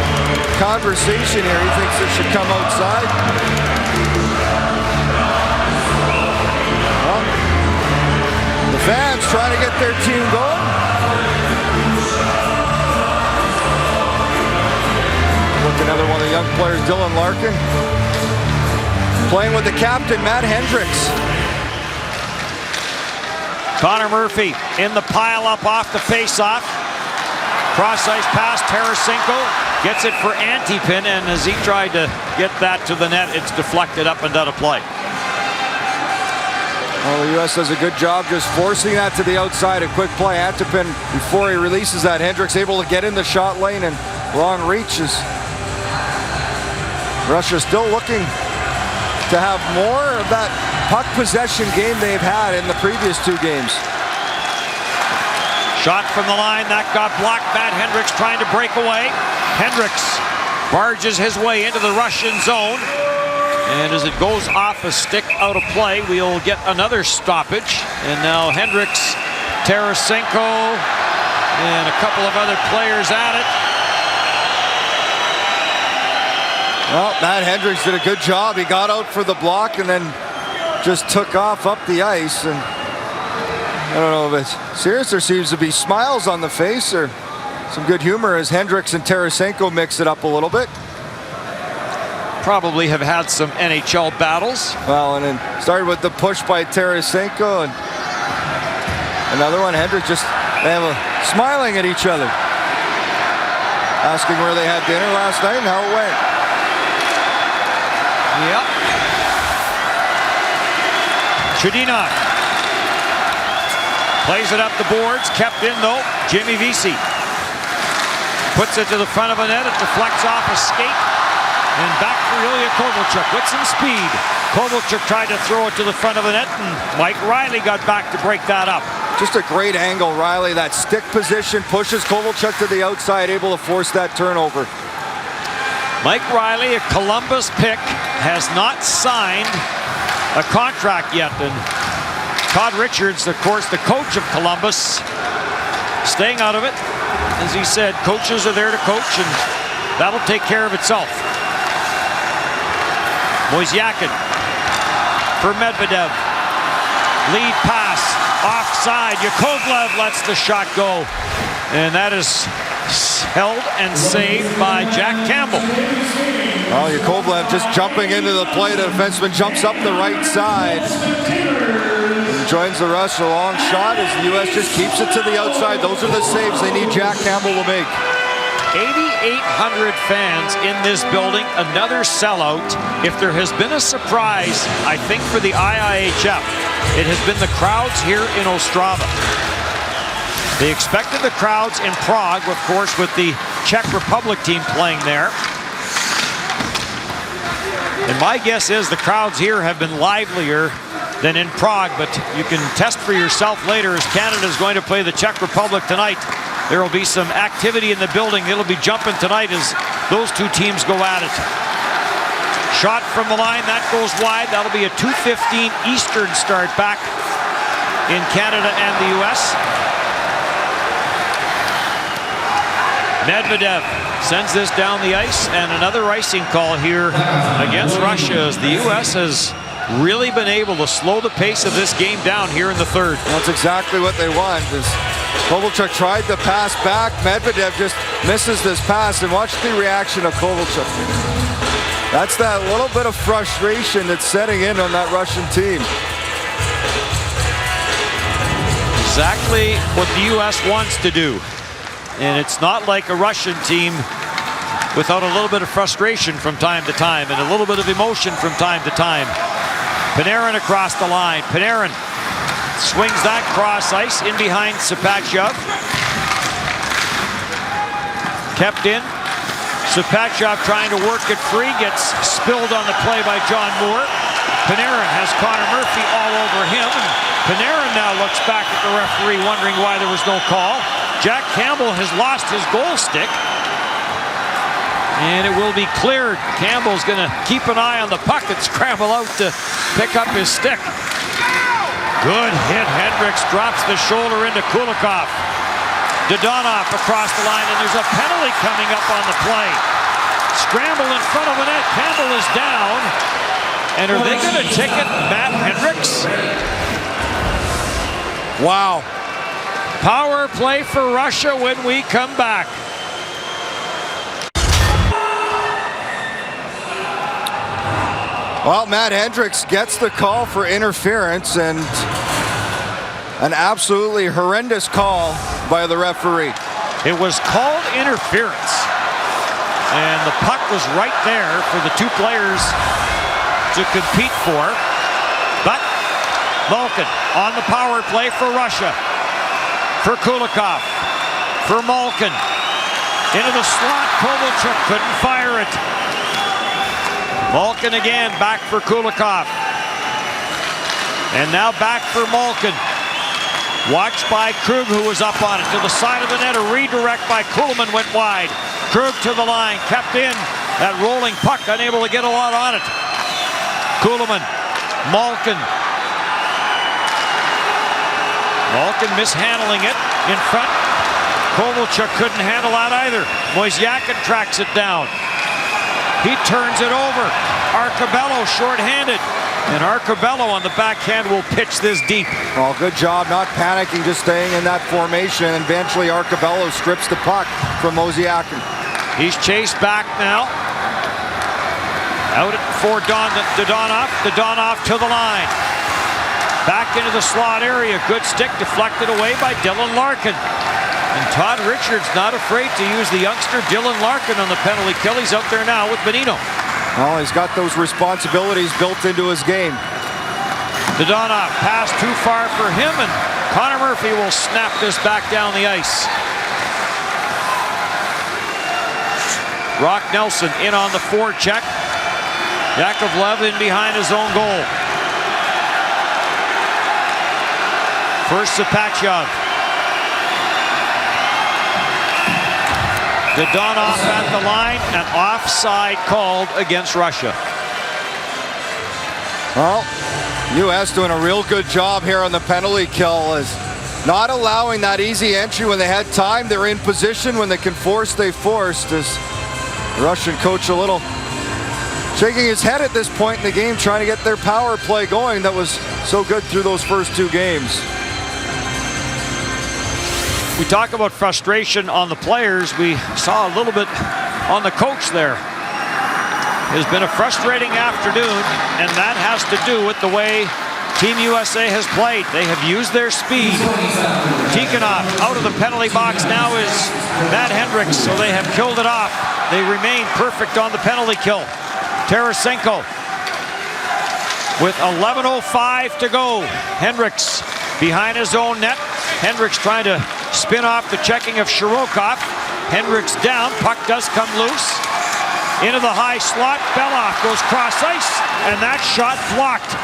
conversation here. He thinks it should come outside. Well, the fans trying to get their team going. Look, another one of the young players, Dylan Larkin. Playing with the captain, Matt Hendricks. Connor Murphy in the pile-up off the face-off. Cross-ice pass, Tarasenko gets it for Antipin, and as he tried to get that to the net, it's deflected up and out of play. Well, the U.S. does a good job just forcing that to the outside. A quick play. Antipin, before he releases that, Hendricks able to get in the shot lane and long reaches. Russia still looking to have more of that puck possession game they've had in the previous 2 games. Shot from the line, that got blocked. Matt Hendricks trying to break away. Hendricks barges his way into the Russian zone. And as it goes off a stick out of play, we'll get another stoppage. And now Hendricks, Tarasenko, and a couple of other players at it. Well, Matt Hendricks did a good job. He got out for the block and then just took off up the ice. And I don't know if it's serious. There seems to be smiles on the face or some good humor as Hendricks and Tarasenko mix it up a little bit. Probably have had some NHL battles. Well, and then started with the push by Tarasenko and another one. Hendricks just smiling at each other. Asking where they had dinner last night and how it went. Yep. Chudinov plays it up the boards, kept in though. Jimmy Vesey puts it to the front of the net. It deflects off a skate. And back for Ilya Kovalchuk with some speed. Kovalchuk tried to throw it to the front of the net, and Mike Riley got back to break that up. Just a great angle, Riley. That stick position pushes Kovalchuk to the outside, able to force that turnover. Mike Riley, a Columbus pick, has not signed a contract yet. And Todd Richards, of course, the coach of Columbus, staying out of it. As he said, coaches are there to coach, and that'll take care of itself. Moisyakin for Medvedev. Lead pass, offside. Yakovlev lets the shot go. And that is held and saved by Jack Campbell. Well, Yakovlev just jumping into the play. The defenseman jumps up the right side. And joins the rush. A long shot as the U.S. just keeps it to the outside. Those are the saves they need Jack Campbell to make. 8,800 fans in this building, another sellout. If there has been a surprise, I think for the IIHF, it has been the crowds here in Ostrava. They expected the crowds in Prague, of course, with the Czech Republic team playing there. And my guess is the crowds here have been livelier than in Prague, but you can test for yourself later as Canada is going to play the Czech Republic tonight. There will be some activity in the building. It'll be jumping tonight as those two teams go at it. Shot from the line, that goes wide. That'll be a 2:15 Eastern start back in Canada and the U.S. Medvedev sends this down the ice, and another icing call here against Russia as the U.S. has really been able to slow the pace of this game down here in the third. That's exactly what they want. Kovalchuk tried to pass back. Medvedev just misses this pass, and watch the reaction of Kovalchuk. That's that little bit of frustration that's setting in on that Russian team. Exactly what the U.S. wants to do. And it's not like a Russian team without a little bit of frustration from time to time and a little bit of emotion from time to time. Panarin across the line. Panarin swings that cross ice in behind Sapachov. Kept in. Sapachov trying to work it free. Gets spilled on the play by John Moore. Panarin has Connor Murphy all over him. Panarin now looks back at the referee wondering why there was no call. Jack Campbell has lost his goal stick. And it will be cleared. Campbell's going to keep an eye on the puck and scramble out to pick up his stick. Good hit. Hendricks drops the shoulder into Kulikov. Dodonov across the line, and there's a penalty coming up on the play. Scramble in front of the net. Campbell is down. And are they going to ticket Matt Hendricks? Wow. Power play for Russia when we come back. Well, Matt Hendricks gets the call for interference, and an absolutely horrendous call by the referee. It was called interference, and the puck was right there for the two players to compete for. But Malkin on the power play for Russia. For Kulikov. For Malkin. Into the slot. Kovalchuk couldn't fire it. Malkin again, back for Kulikov. And now back for Malkin. Watched by Krug, who was up on it. To the side of the net, a redirect by Kuhlman went wide. Krug to the line, kept in. That rolling puck, unable to get a lot on it. Kuhlman, Malkin. Malkin mishandling it in front. Kovalchuk couldn't handle that either. Moisyakin tracks it down. He turns it over. Arcobello shorthanded. And Arcobello on the backhand will pitch this deep. Well, good job not panicking, just staying in that formation. And eventually Arcobello strips the puck from Mosyakin. He's chased back now. Out for Dodonov. Dodonov to the line. Back into the slot area. Good stick deflected away by Dylan Larkin. And Todd Richards not afraid to use the youngster Dylan Larkin on the penalty kill. He's out there now with Benino. Well, he's got those responsibilities built into his game. Dodonov pass too far for him, and Connor Murphy will snap this back down the ice. Brock Nelson in on the forecheck. Yakovlev in behind his own goal. First Sapachov. Dodonov at the line, an offside called against Russia. Well, U.S. doing a real good job here on the penalty kill, is not allowing that easy entry when they had time. They're in position. When they can force, they forced. As the Russian coach a little shaking his head at this point in the game, trying to get their power play going that was so good through those first two games. We talk about frustration on the players. We saw a little bit on the coach there. It's been a frustrating afternoon, and that has to do with the way Team USA has played. They have used their speed. Tikhonov out of the penalty box now is Matt Hendricks, so they have killed it off. They remain perfect on the penalty kill. Tarasenko with 11:05 to go. Hendricks behind his own net. Hendricks trying to spin off the checking of Shirokov. Hendricks down, puck does come loose. Into the high slot, Beloff goes cross ice, and that shot blocked.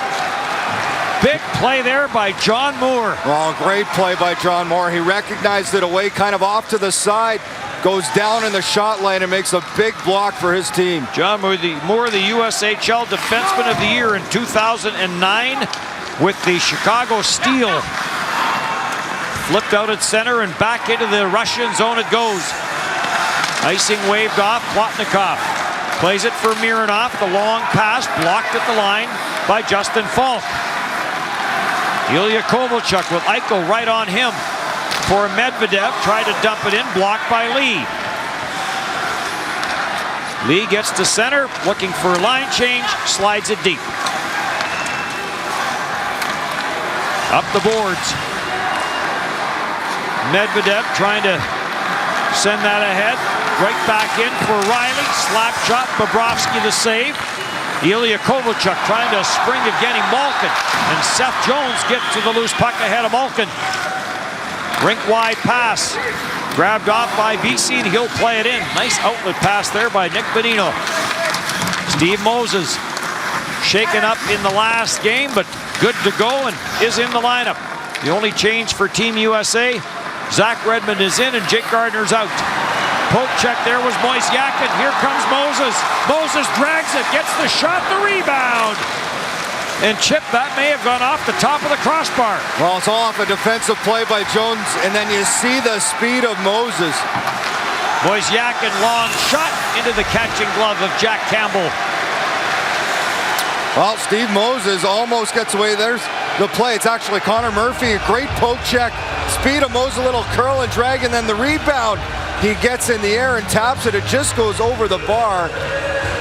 Big play there by John Moore. Oh, great play by John Moore. He recognized it away, kind of off to the side, goes down in the shot lane and makes a big block for his team. John Moore, the USHL Defenseman of the Year in 2009 with the Chicago Steel. Flipped out at center and back into the Russian zone it goes. Icing waved off, Plotnikov plays it for Mironov. The long pass blocked at the line by Justin Falk. Ilya Kovalchuk with Eichel right on him for Medvedev. Tried to dump it in, blocked by Lee. Lee gets to center, looking for a line change, slides it deep. Up the boards. Medvedev trying to send that ahead. Right back in for Riley. Slap shot, Bobrovsky the save. Ilya Kovalchuk trying to spring again Malkin. And Seth Jones gets to the loose puck ahead of Malkin. Rink-wide pass. Grabbed off by BC and he'll play it in. Nice outlet pass there by Nick Bonino. Steve Moses shaken up in the last game, but good to go and is in the lineup. The only change for Team USA, Zach Redmond is in and Jake Gardner's out. Poke check there was Moisyakin. Here comes Moses. Moses drags it, gets the shot, the rebound. And Chip, that may have gone off the top of the crossbar. Well, it's all off a defensive play by Jones, and then you see the speed of Moses. Moisyakin, long shot into the catching glove of Jack Campbell. Well, Steve Moses almost gets away. There's the play. It's actually Connor Murphy. A great poke check. Speed of Moses, a little curl and drag, and then the rebound. He gets in the air and taps it. It just goes over the bar.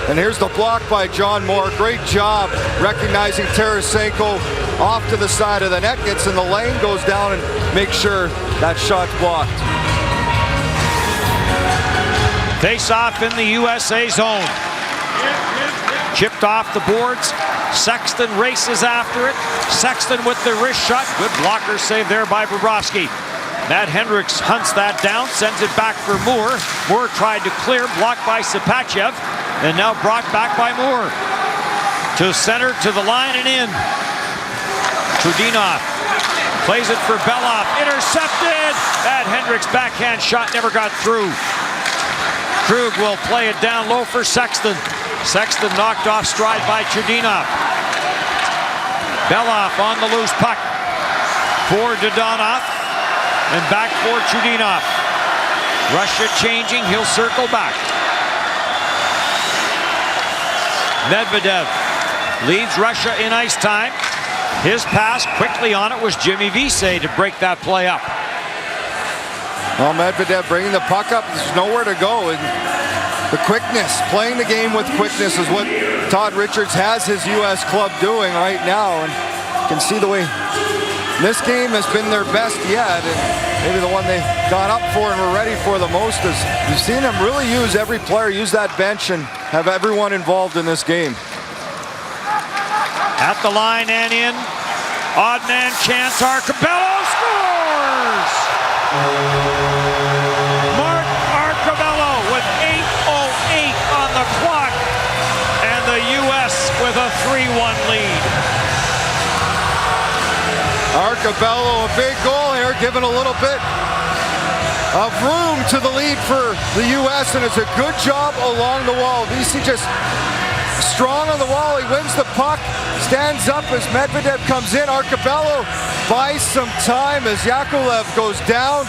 And here's the block by John Moore. Great job recognizing Tarasenko off to the side of the net. Gets in the lane, goes down and makes sure that shot's blocked. Face off in the USA zone. Chipped off the boards. Sexton races after it. Sexton with the wrist shot. Good blocker save there by Bobrovsky. Matt Hendricks hunts that down, sends it back for Moore. Moore tried to clear, blocked by Sapachev, and now brought back by Moore. To center, to the line and in. Trudinov plays it for Beloff, intercepted! Matt Hendricks' backhand shot never got through. Krug will play it down low for Sexton. Sexton knocked off stride by Trudinov. Beloff on the loose puck for Dodonov. And back for Trudinov. Russia changing, he'll circle back. Medvedev leads Russia in ice time. His pass quickly on it was Jimmy Vesey to break that play up. Well, Medvedev bringing the puck up, there's nowhere to go. And the quickness, playing the game with quickness is what Todd Richards has his U.S. club doing right now. And you can see the way this game has been their best yet, and maybe the one they got up for and were ready for the most. Is you've seen them really use every player, use that bench, and have everyone involved in this game. At the line and in, odd man chance, Arcobello scores! Mark Arcobello with 8:08 on the clock, and the U.S. with a 3-1 lead. Arcobello, a big goal here, giving a little bit of room to the lead for the U.S., and it's a good job along the wall. VC just strong on the wall. He wins the puck, stands up as Medvedev comes in. Arcobello buys some time as Yakovlev goes down.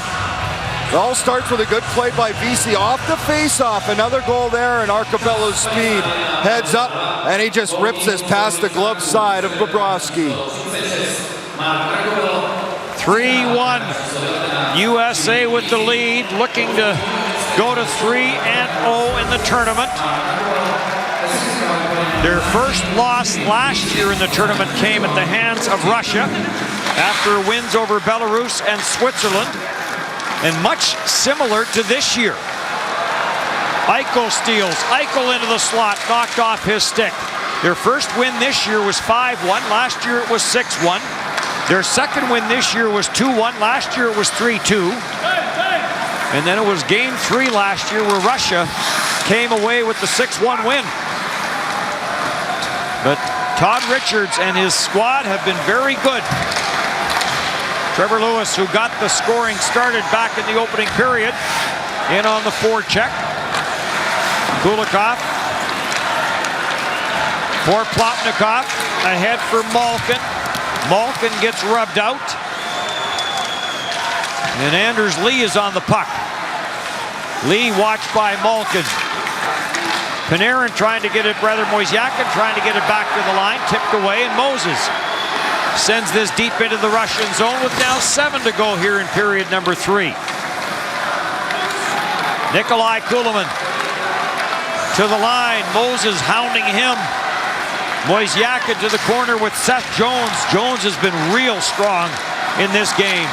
It all starts with a good play by VC off the face-off. Another goal there, and Arcobello's speed heads up, and he just rips this past the glove side of Bobrovsky. 3-1. USA with the lead, looking to go to 3-0 in the tournament. Their first loss last year in the tournament came at the hands of Russia after wins over Belarus and Switzerland, and much similar to this year. Eichel steals. Eichel into the slot, knocked off his stick. Their first win this year was 5-1. Last year it was 6-1. Their second win this year was 2-1. Last year it was 3-2. And then it was game 3 last year where Russia came away with the 6-1 win. But Todd Richards and his squad have been very good. Trevor Lewis, who got the scoring started back in the opening period, in on the forecheck. Kulikov for Plotnikov, ahead for Malkin. Malkin gets rubbed out. And Anders Lee is on the puck. Lee watched by Malkin. Panarin trying to get it, rather Moisyakin trying to get it back to the line, tipped away, and Moses sends this deep into the Russian zone with now 7 to go here in period number 3. Nikolai Kulemin to the line, Moses hounding him. Moisyakin to the corner with Seth Jones. Jones has been real strong in this game.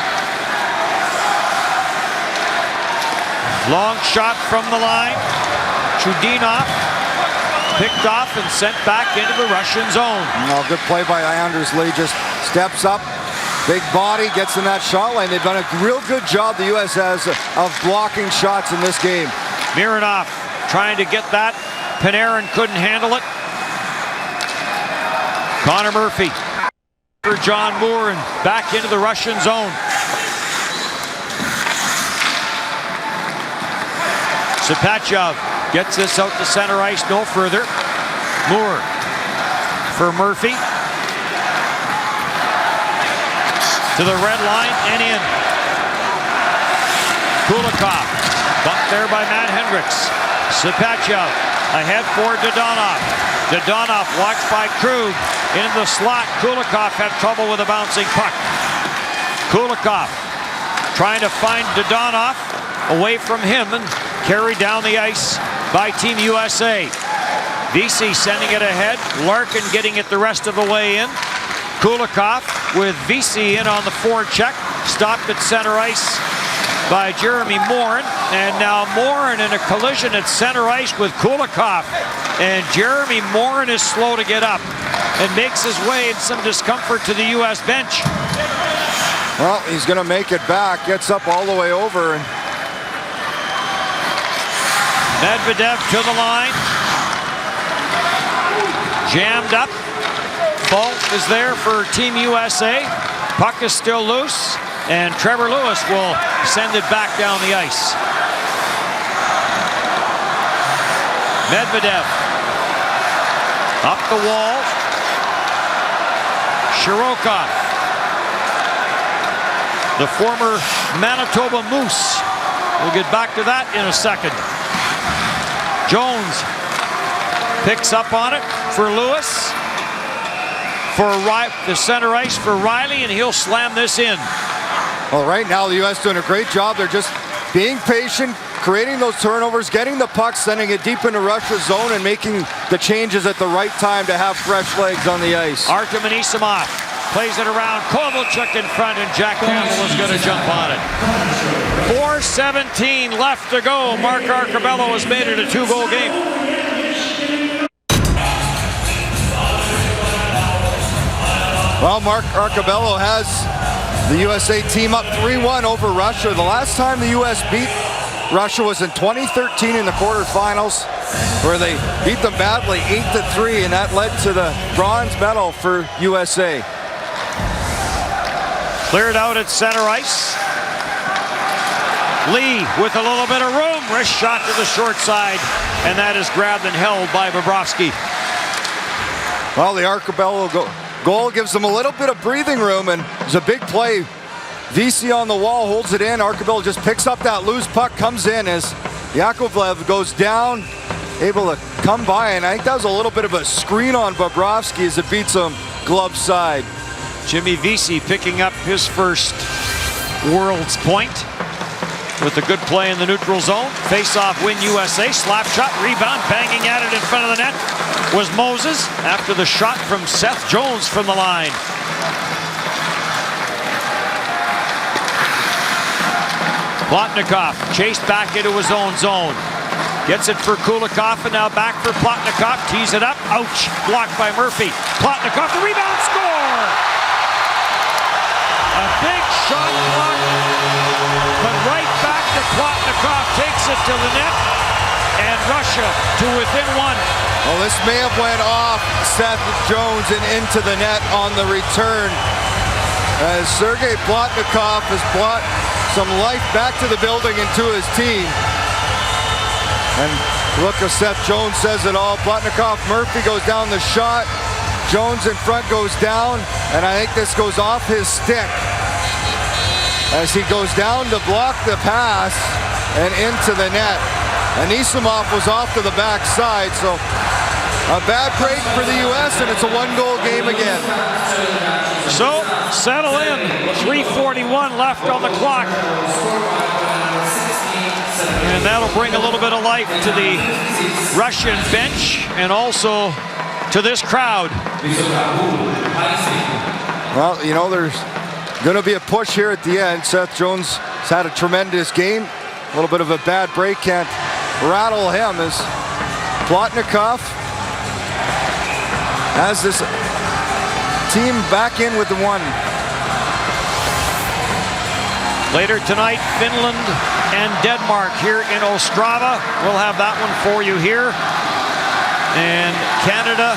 Long shot from the line. Chudinov picked off and sent back into the Russian zone. No, good play by Anders Lee. Just steps up, big body, gets in that shot line. They've done a real good job, the U.S. has, of blocking shots in this game. Mironov trying to get that. Panarin couldn't handle it. Connor Murphy for John Moore and back into the Russian zone. Sapachev gets this out to center ice, no further. Moore for Murphy. To the red line and in. Kulikov, bumped there by Matt Hendricks. Sapachev ahead for Dodonov. Dodonov watched by Krug. Into the slot, Kulikov had trouble with a bouncing puck. Kulikov trying to find Dodonov, away from him and carried down the ice by Team USA. Vesey sending it ahead. Larkin getting it the rest of the way in. Kulikov with Vesey in on the forecheck. Stopped at center ice by Jeremy Morin. And now Morin in a collision at center ice with Kulikov. And Jeremy Morin is slow to get up and makes his way in some discomfort to the U.S. bench. Well, he's going to make it back. Gets up all the way over. And Medvedev to the line. Jammed up. Fault is there for Team USA. Puck is still loose. And Trevor Lewis will send it back down the ice. Medvedev up the wall. Shirokov, the former Manitoba Moose. We'll get back to that in a second. Jones picks up on it for Lewis. For the center ice for Riley, and he'll slam this in. Well, right now the U.S. doing a great job. They're just being patient, creating those turnovers, getting the puck, sending it deep into Russia's zone, and making the changes at the right time to have fresh legs on the ice. Artem Anisimov plays it around. Kovalchuk in front, and Jack Campbell is going to jump on it. 4:17 left to go. Mark Arcobello has made it a 2-goal game. Well, Mark Arcobello has the USA team up 3-1 over Russia. The last time the U.S. beat Russia was in 2013 in the quarterfinals, where they beat them badly 8-3, and that led to the bronze medal for USA. Cleared out at center ice. Lee with a little bit of room. Wrist shot to the short side, and that is grabbed and held by Bobrovsky. Well, the Arcobello goal gives them a little bit of breathing room, and there's a big play. Vesey on the wall holds it in. Arcobello just picks up that loose puck, comes in as Yakovlev goes down, able to come by, and I think that was a little bit of a screen on Bobrovsky as it beats him glove side. Jimmy Vesey picking up his first World's point with a good play in the neutral zone. Face-off win USA. Slap shot, rebound, banging at it in front of the net. was Moses after the shot from Seth Jones from the line. Plotnikov chased back into his own zone. Gets it for Kulikov, and now back for Plotnikov. Tees it up. Ouch. Blocked by Murphy. Plotnikov, the rebound, score! A big shot block, but right back to Plotnikov. Takes it to the net, and Russia to within one. Well, this may have went off Seth Jones and into the net on the return, as Sergei Plotnikov has brought some life back to the building and to his team. And look, as Seth Jones says it all. Plotnikov, Murphy goes down the shot. Jones in front goes down, and I think this goes off his stick as he goes down to block the pass and into the net. Anisimov was off to the backside, so a bad break for the U.S., and it's a one-goal game again. So, settle in. 3:41 left on the clock. And that'll bring a little bit of life to the Russian bench and also to this crowd. Well, you know, there's going to be a push here at the end. Seth Jones has had a tremendous game. A little bit of a bad break, can't rattle him as Plotnikov has this team back in with the one. Later tonight, Finland and Denmark here in Ostrava. We'll have that one for you here. And Canada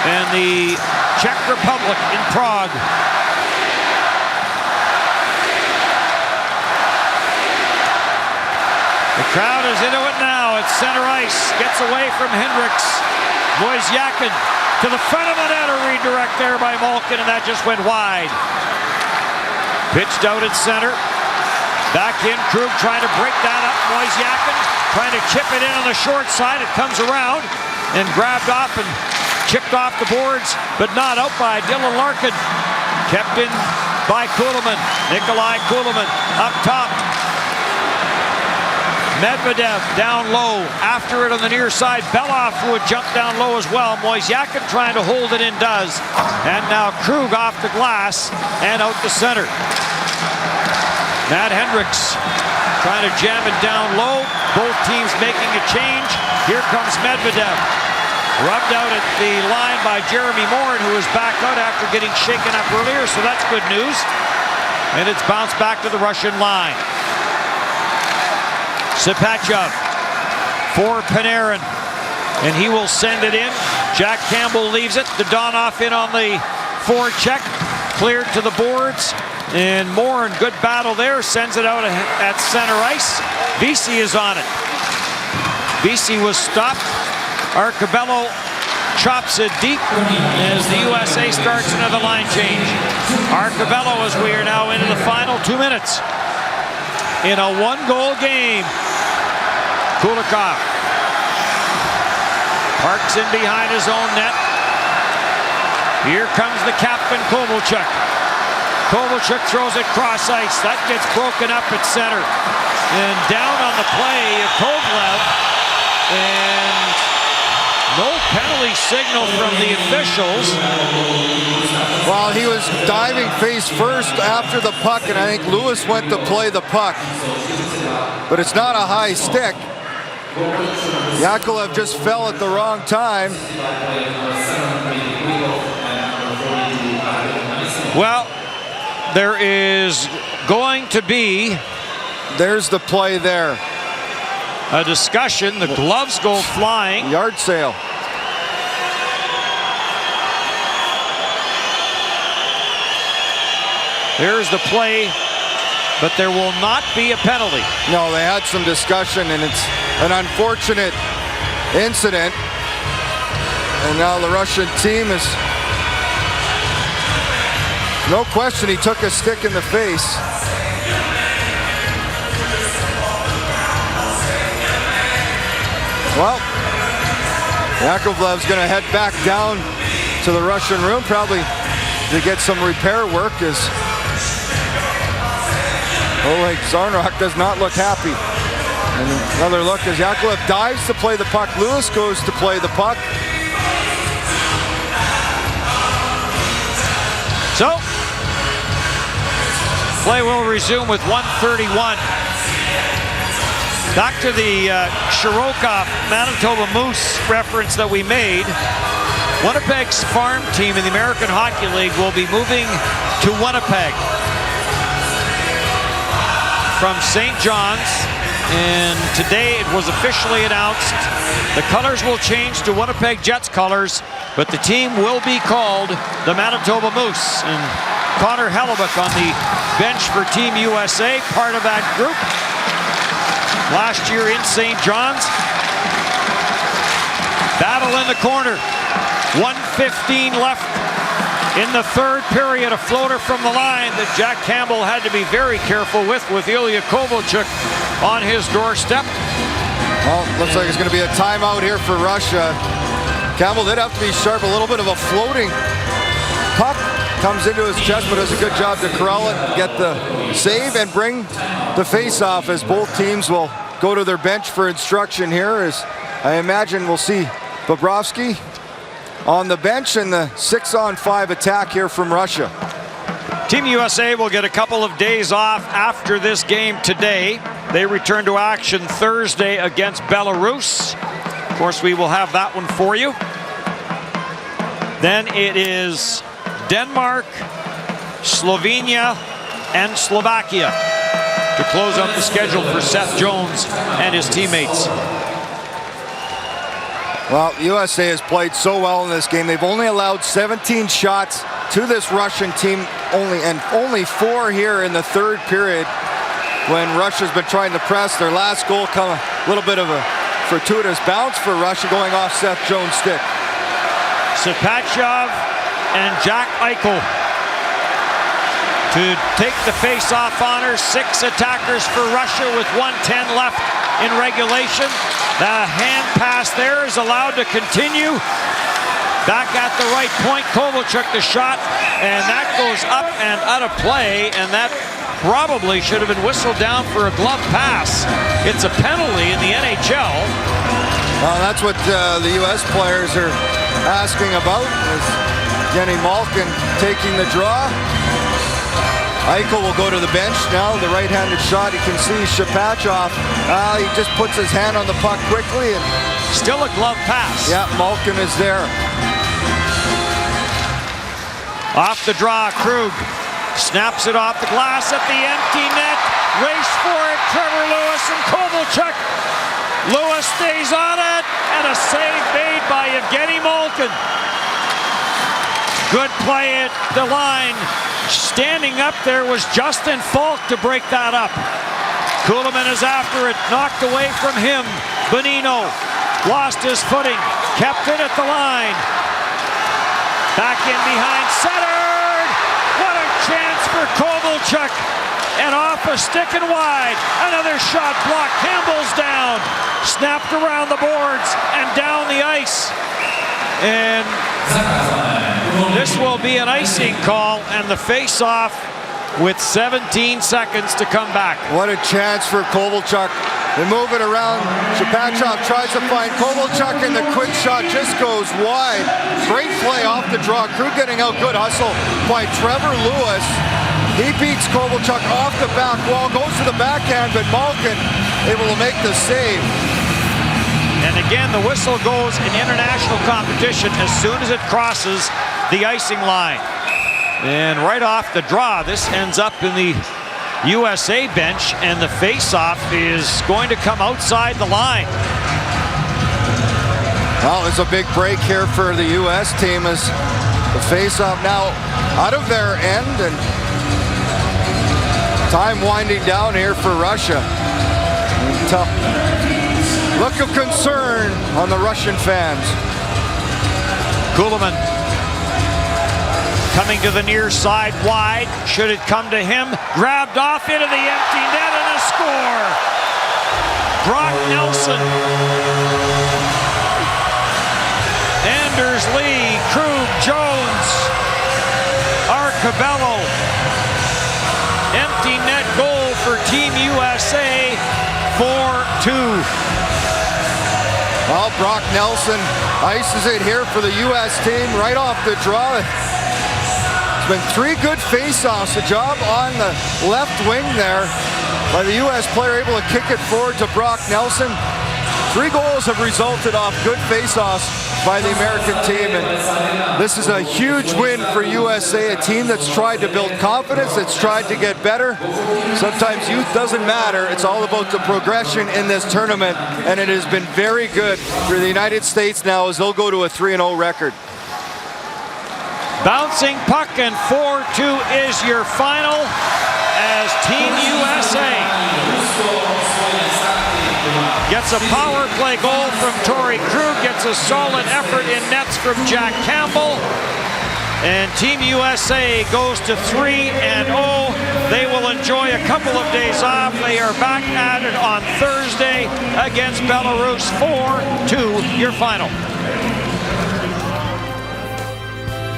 and the Czech Republic in Prague. The crowd is into it now at center ice. Gets away from Hendricks. Wojciechowski to the front of the net. A redirect there by Malkin, and that just went wide. Pitched out at center. Back in, Krug trying to break that up. Wojciechowski trying to chip it in on the short side. It comes around and grabbed off and chipped off the boards, but not out by Dylan Larkin. Kept in by Kulemin. Nikolai Kulemin up top. Medvedev down low. After it on the near side, Belov would jump down low as well. Wojciechowski trying to hold it in, does. And now Krug off the glass and out the center. Matt Hendricks trying to jam it down low. Both teams making a change. Here comes Medvedev. Rubbed out at the line by Jeremy Morin, who was back out after getting shaken up earlier, so that's good news. And it's bounced back to the Russian line. Sipachev for Panarin, and he will send it in. Jack Campbell leaves it. The Donoff in on the forecheck, cleared to the boards, and Morin, good battle there, sends it out at center ice. Vesey is on it. Vesey was stopped. Arcabello chops it deep as the USA starts another line change. Arcabello, as we are now into the final 2 minutes in a one-goal game. Kulikov parks in behind his own net. Here comes the captain, Kovalchuk. Kovalchuk throws it cross ice. That gets broken up at center. And down on the play, Kovalev. And no penalty signal from the officials. Well, he was diving face first after the puck, and I think Lewis went to play the puck. But it's not a high stick. Yakovlev just fell at the wrong time. Well, there is going to be... There's the play there. A discussion. The gloves go flying. Yard sale. There's the play, but there will not be a penalty. No, they had some discussion, and it's an unfortunate incident. And now the Russian team is... No question, he took a stick in the face. Well, Yakovlev's going to head back down to the Russian room, probably to get some repair work, as Oleg Zarnok does not look happy. And another look as Yakovlev dives to play the puck. Lewis goes to play the puck. So, play will resume with 1:31. Back to the Shirokov Manitoba Moose reference that we made. Winnipeg's farm team in the American Hockey League will be moving to Winnipeg from St. John's, and today it was officially announced the colors will change to Winnipeg Jets colors, but the team will be called the Manitoba Moose. And Connor Hellebuyck on the bench for Team USA, part of that group. Last year in St. John's. Battle in the corner. 1:15 left in the third period. A floater from the line that Jack Campbell had to be very careful with Ilya Kovalchuk on his doorstep. Well, looks like it's going to be a timeout here for Russia. Campbell did have to be sharp. A little bit of a floating puck comes into his chest, but does a good job to corral it, get the save, and bring the face-off as both teams will go to their bench for instruction here. As I imagine we'll see Bobrovsky on the bench in the 6-on-5 attack here from Russia. Team USA will get a couple of days off after this game today. They return to action Thursday against Belarus. Of course, we will have that one for you. Then it is Denmark, Slovenia, and Slovakia to close up the schedule for Seth Jones and his teammates. Well, USA has played so well in this game. They've only allowed 17 shots to this Russian team, only 4 here in the third period when Russia's been trying to press. Their last goal come a little bit of a fortuitous bounce for Russia going off Seth Jones' stick. Sepachov and Jack Eichel to take the face-off honor. 6 attackers for Russia with 1:10 left in regulation. The hand pass there is allowed to continue. Back at the right point, Kovalchuk the shot, and that goes up and out of play, and that probably should have been whistled down for a glove pass. It's a penalty in the NHL. Well, that's what the U.S. players are asking about, is Jenny Malkin taking the draw. Eichel will go to the bench now. The right-handed shot, you can see Shepachov. He just puts his hand on the puck quickly. And still a glove pass. Yeah, Malkin is there. Off the draw, Krug snaps it off the glass at the empty net. Race for it, Trevor Lewis and Kovalchuk. Lewis stays on it, and a save made by Evgeny Malkin. Good play at the line. Standing up there was Justin Falk to break that up. Kuhlman is after it, knocked away from him. Bonino lost his footing, kept it at the line. Back in behind, centered! What a chance for Kovalchuk! And off a stick and wide. Another shot blocked. Campbell's down. Snapped around the boards and down the ice. And this will be an icing call, and the face-off with 17 seconds to come back. What a chance for Kovalchuk. They move it around. Shepachov tries to find Kovalchuk, and the quick shot just goes wide. Great play off the draw. Krug getting out. Good hustle by Trevor Lewis. He beats Kovalchuk off the back wall, goes to the backhand, but Malkin able to make the save. And again, the whistle goes in international competition as soon as it crosses the icing line. And right off the draw, this ends up in the USA bench, and the face-off is going to come outside the line. Well, it's a big break here for the U.S. team as the face-off now out of their end, and time winding down here for Russia. Tough look of concern on the Russian fans. Kuhlman coming to the near side wide. Should it come to him? Grabbed off into the empty net and a score. Brock Nelson. Anders Lee, Krug, Jones, Arcabello. Empty net goal for Team USA. 4-2. Well, Brock Nelson ices it here for the U.S. team right off the draw. It's been 3 good face-offs. A job on the left wing there by the U.S. player, able to kick it forward to Brock Nelson. 3 goals have resulted off good face-offs by the American team, and this is a huge win for USA, a team that's tried to build confidence, that's tried to get better. Sometimes youth doesn't matter. It's all about the progression in this tournament, and it has been very good for the United States now as they'll go to a 3-0 record. Bouncing puck, and 4-2 is your final as Team USA gets a power play goal from Torrey Krug, gets a solid effort in nets from Jack Campbell, and Team USA goes to 3-0. They will enjoy a couple of days off. They are back at it on Thursday against Belarus. 4-2 your final.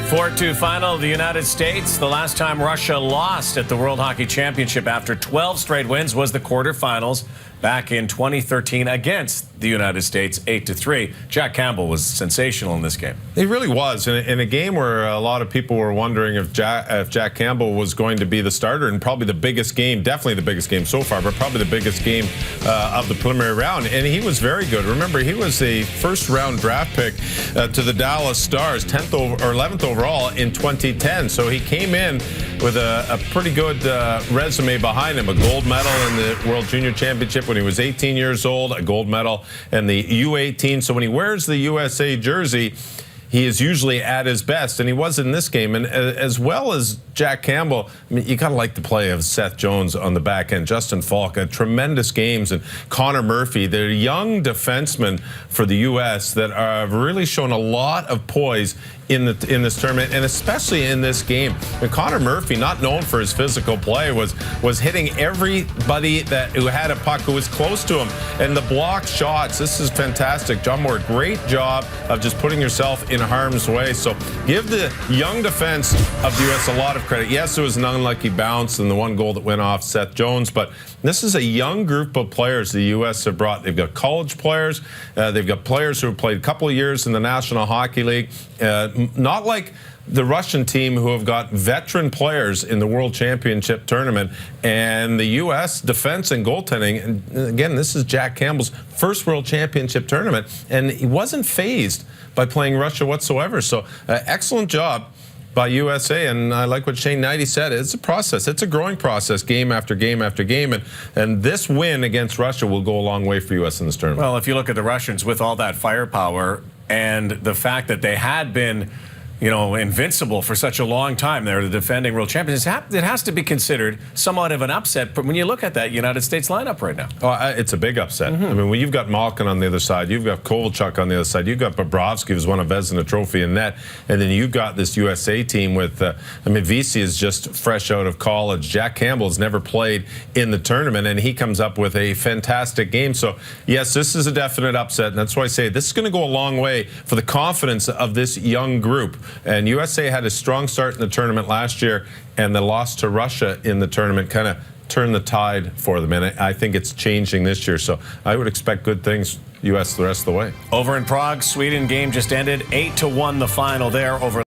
4-2 final of the United States. The last time Russia lost at the World Hockey Championship after 12 straight wins was the quarterfinals back in 2013 against the United States, 8-3. Jack Campbell was sensational in this game. He really was, in a game where a lot of people were wondering if Jack Campbell was going to be the starter, and probably the biggest game, definitely the biggest game so far, but probably the biggest game of the preliminary round. And he was very good. Remember, he was a first-round draft pick to the Dallas Stars, 10th or 11th overall in 2010. So he came in with a pretty good resume behind him. A gold medal in the World Junior Championship when he was 18 years old, a gold medal in the U18. So when he wears the USA jersey, he is usually at his best, and he was in this game. And as well as Jack Campbell, I mean, you got to like the play of Seth Jones on the back end. Justin Falk had tremendous games, and Connor Murphy. They're young defensemen for the U.S. that have really shown a lot of poise in this tournament, and especially in this game. And Connor Murphy, not known for his physical play, was hitting everybody who had a puck, who was close to him, and the blocked shots. This is fantastic. John Moore, great job of just putting yourself in harm's way. So give the young defense of the U.S. a lot of credit. Yes, it was an unlucky bounce and the one goal that went off Seth Jones, but this is a young group of players the U.S. have brought. They've got college players. They've got players who have played a couple of years in the National Hockey League. Not like the Russian team, who have got veteran players in the World Championship tournament, and the U.S. defense and goaltending. And again, this is Jack Campbell's first World Championship tournament, and he wasn't fazed by playing Russia whatsoever. So excellent job by USA, and I like what Shane Knighty said. It's a process. It's a growing process, game after game after game, and this win against Russia will go a long way for U.S. in this tournament. Well, if you look at the Russians with all that firepower and the fact that they had been, invincible for such a long time. They're the defending world champions. It has to be considered somewhat of an upset. But when you look at that United States lineup right now, it's a big upset. I mean, when you've got Malkin on the other side, you've got Kovalchuk on the other side, you've got Bobrovsky, who's won a Vezina Trophy in net, and then you've got this USA team with, Vesey is just fresh out of college. Jack Campbell's never played in the tournament, and he comes up with a fantastic game. So, yes, this is a definite upset, and that's why I say this is going to go a long way for the confidence of this young group. And USA had a strong start in the tournament last year, and the loss to Russia in the tournament kind of turned the tide for them. And I think it's changing this year. So I would expect good things, U.S. the rest of the way. Over in Prague, Sweden game just ended. 8-1 the final there over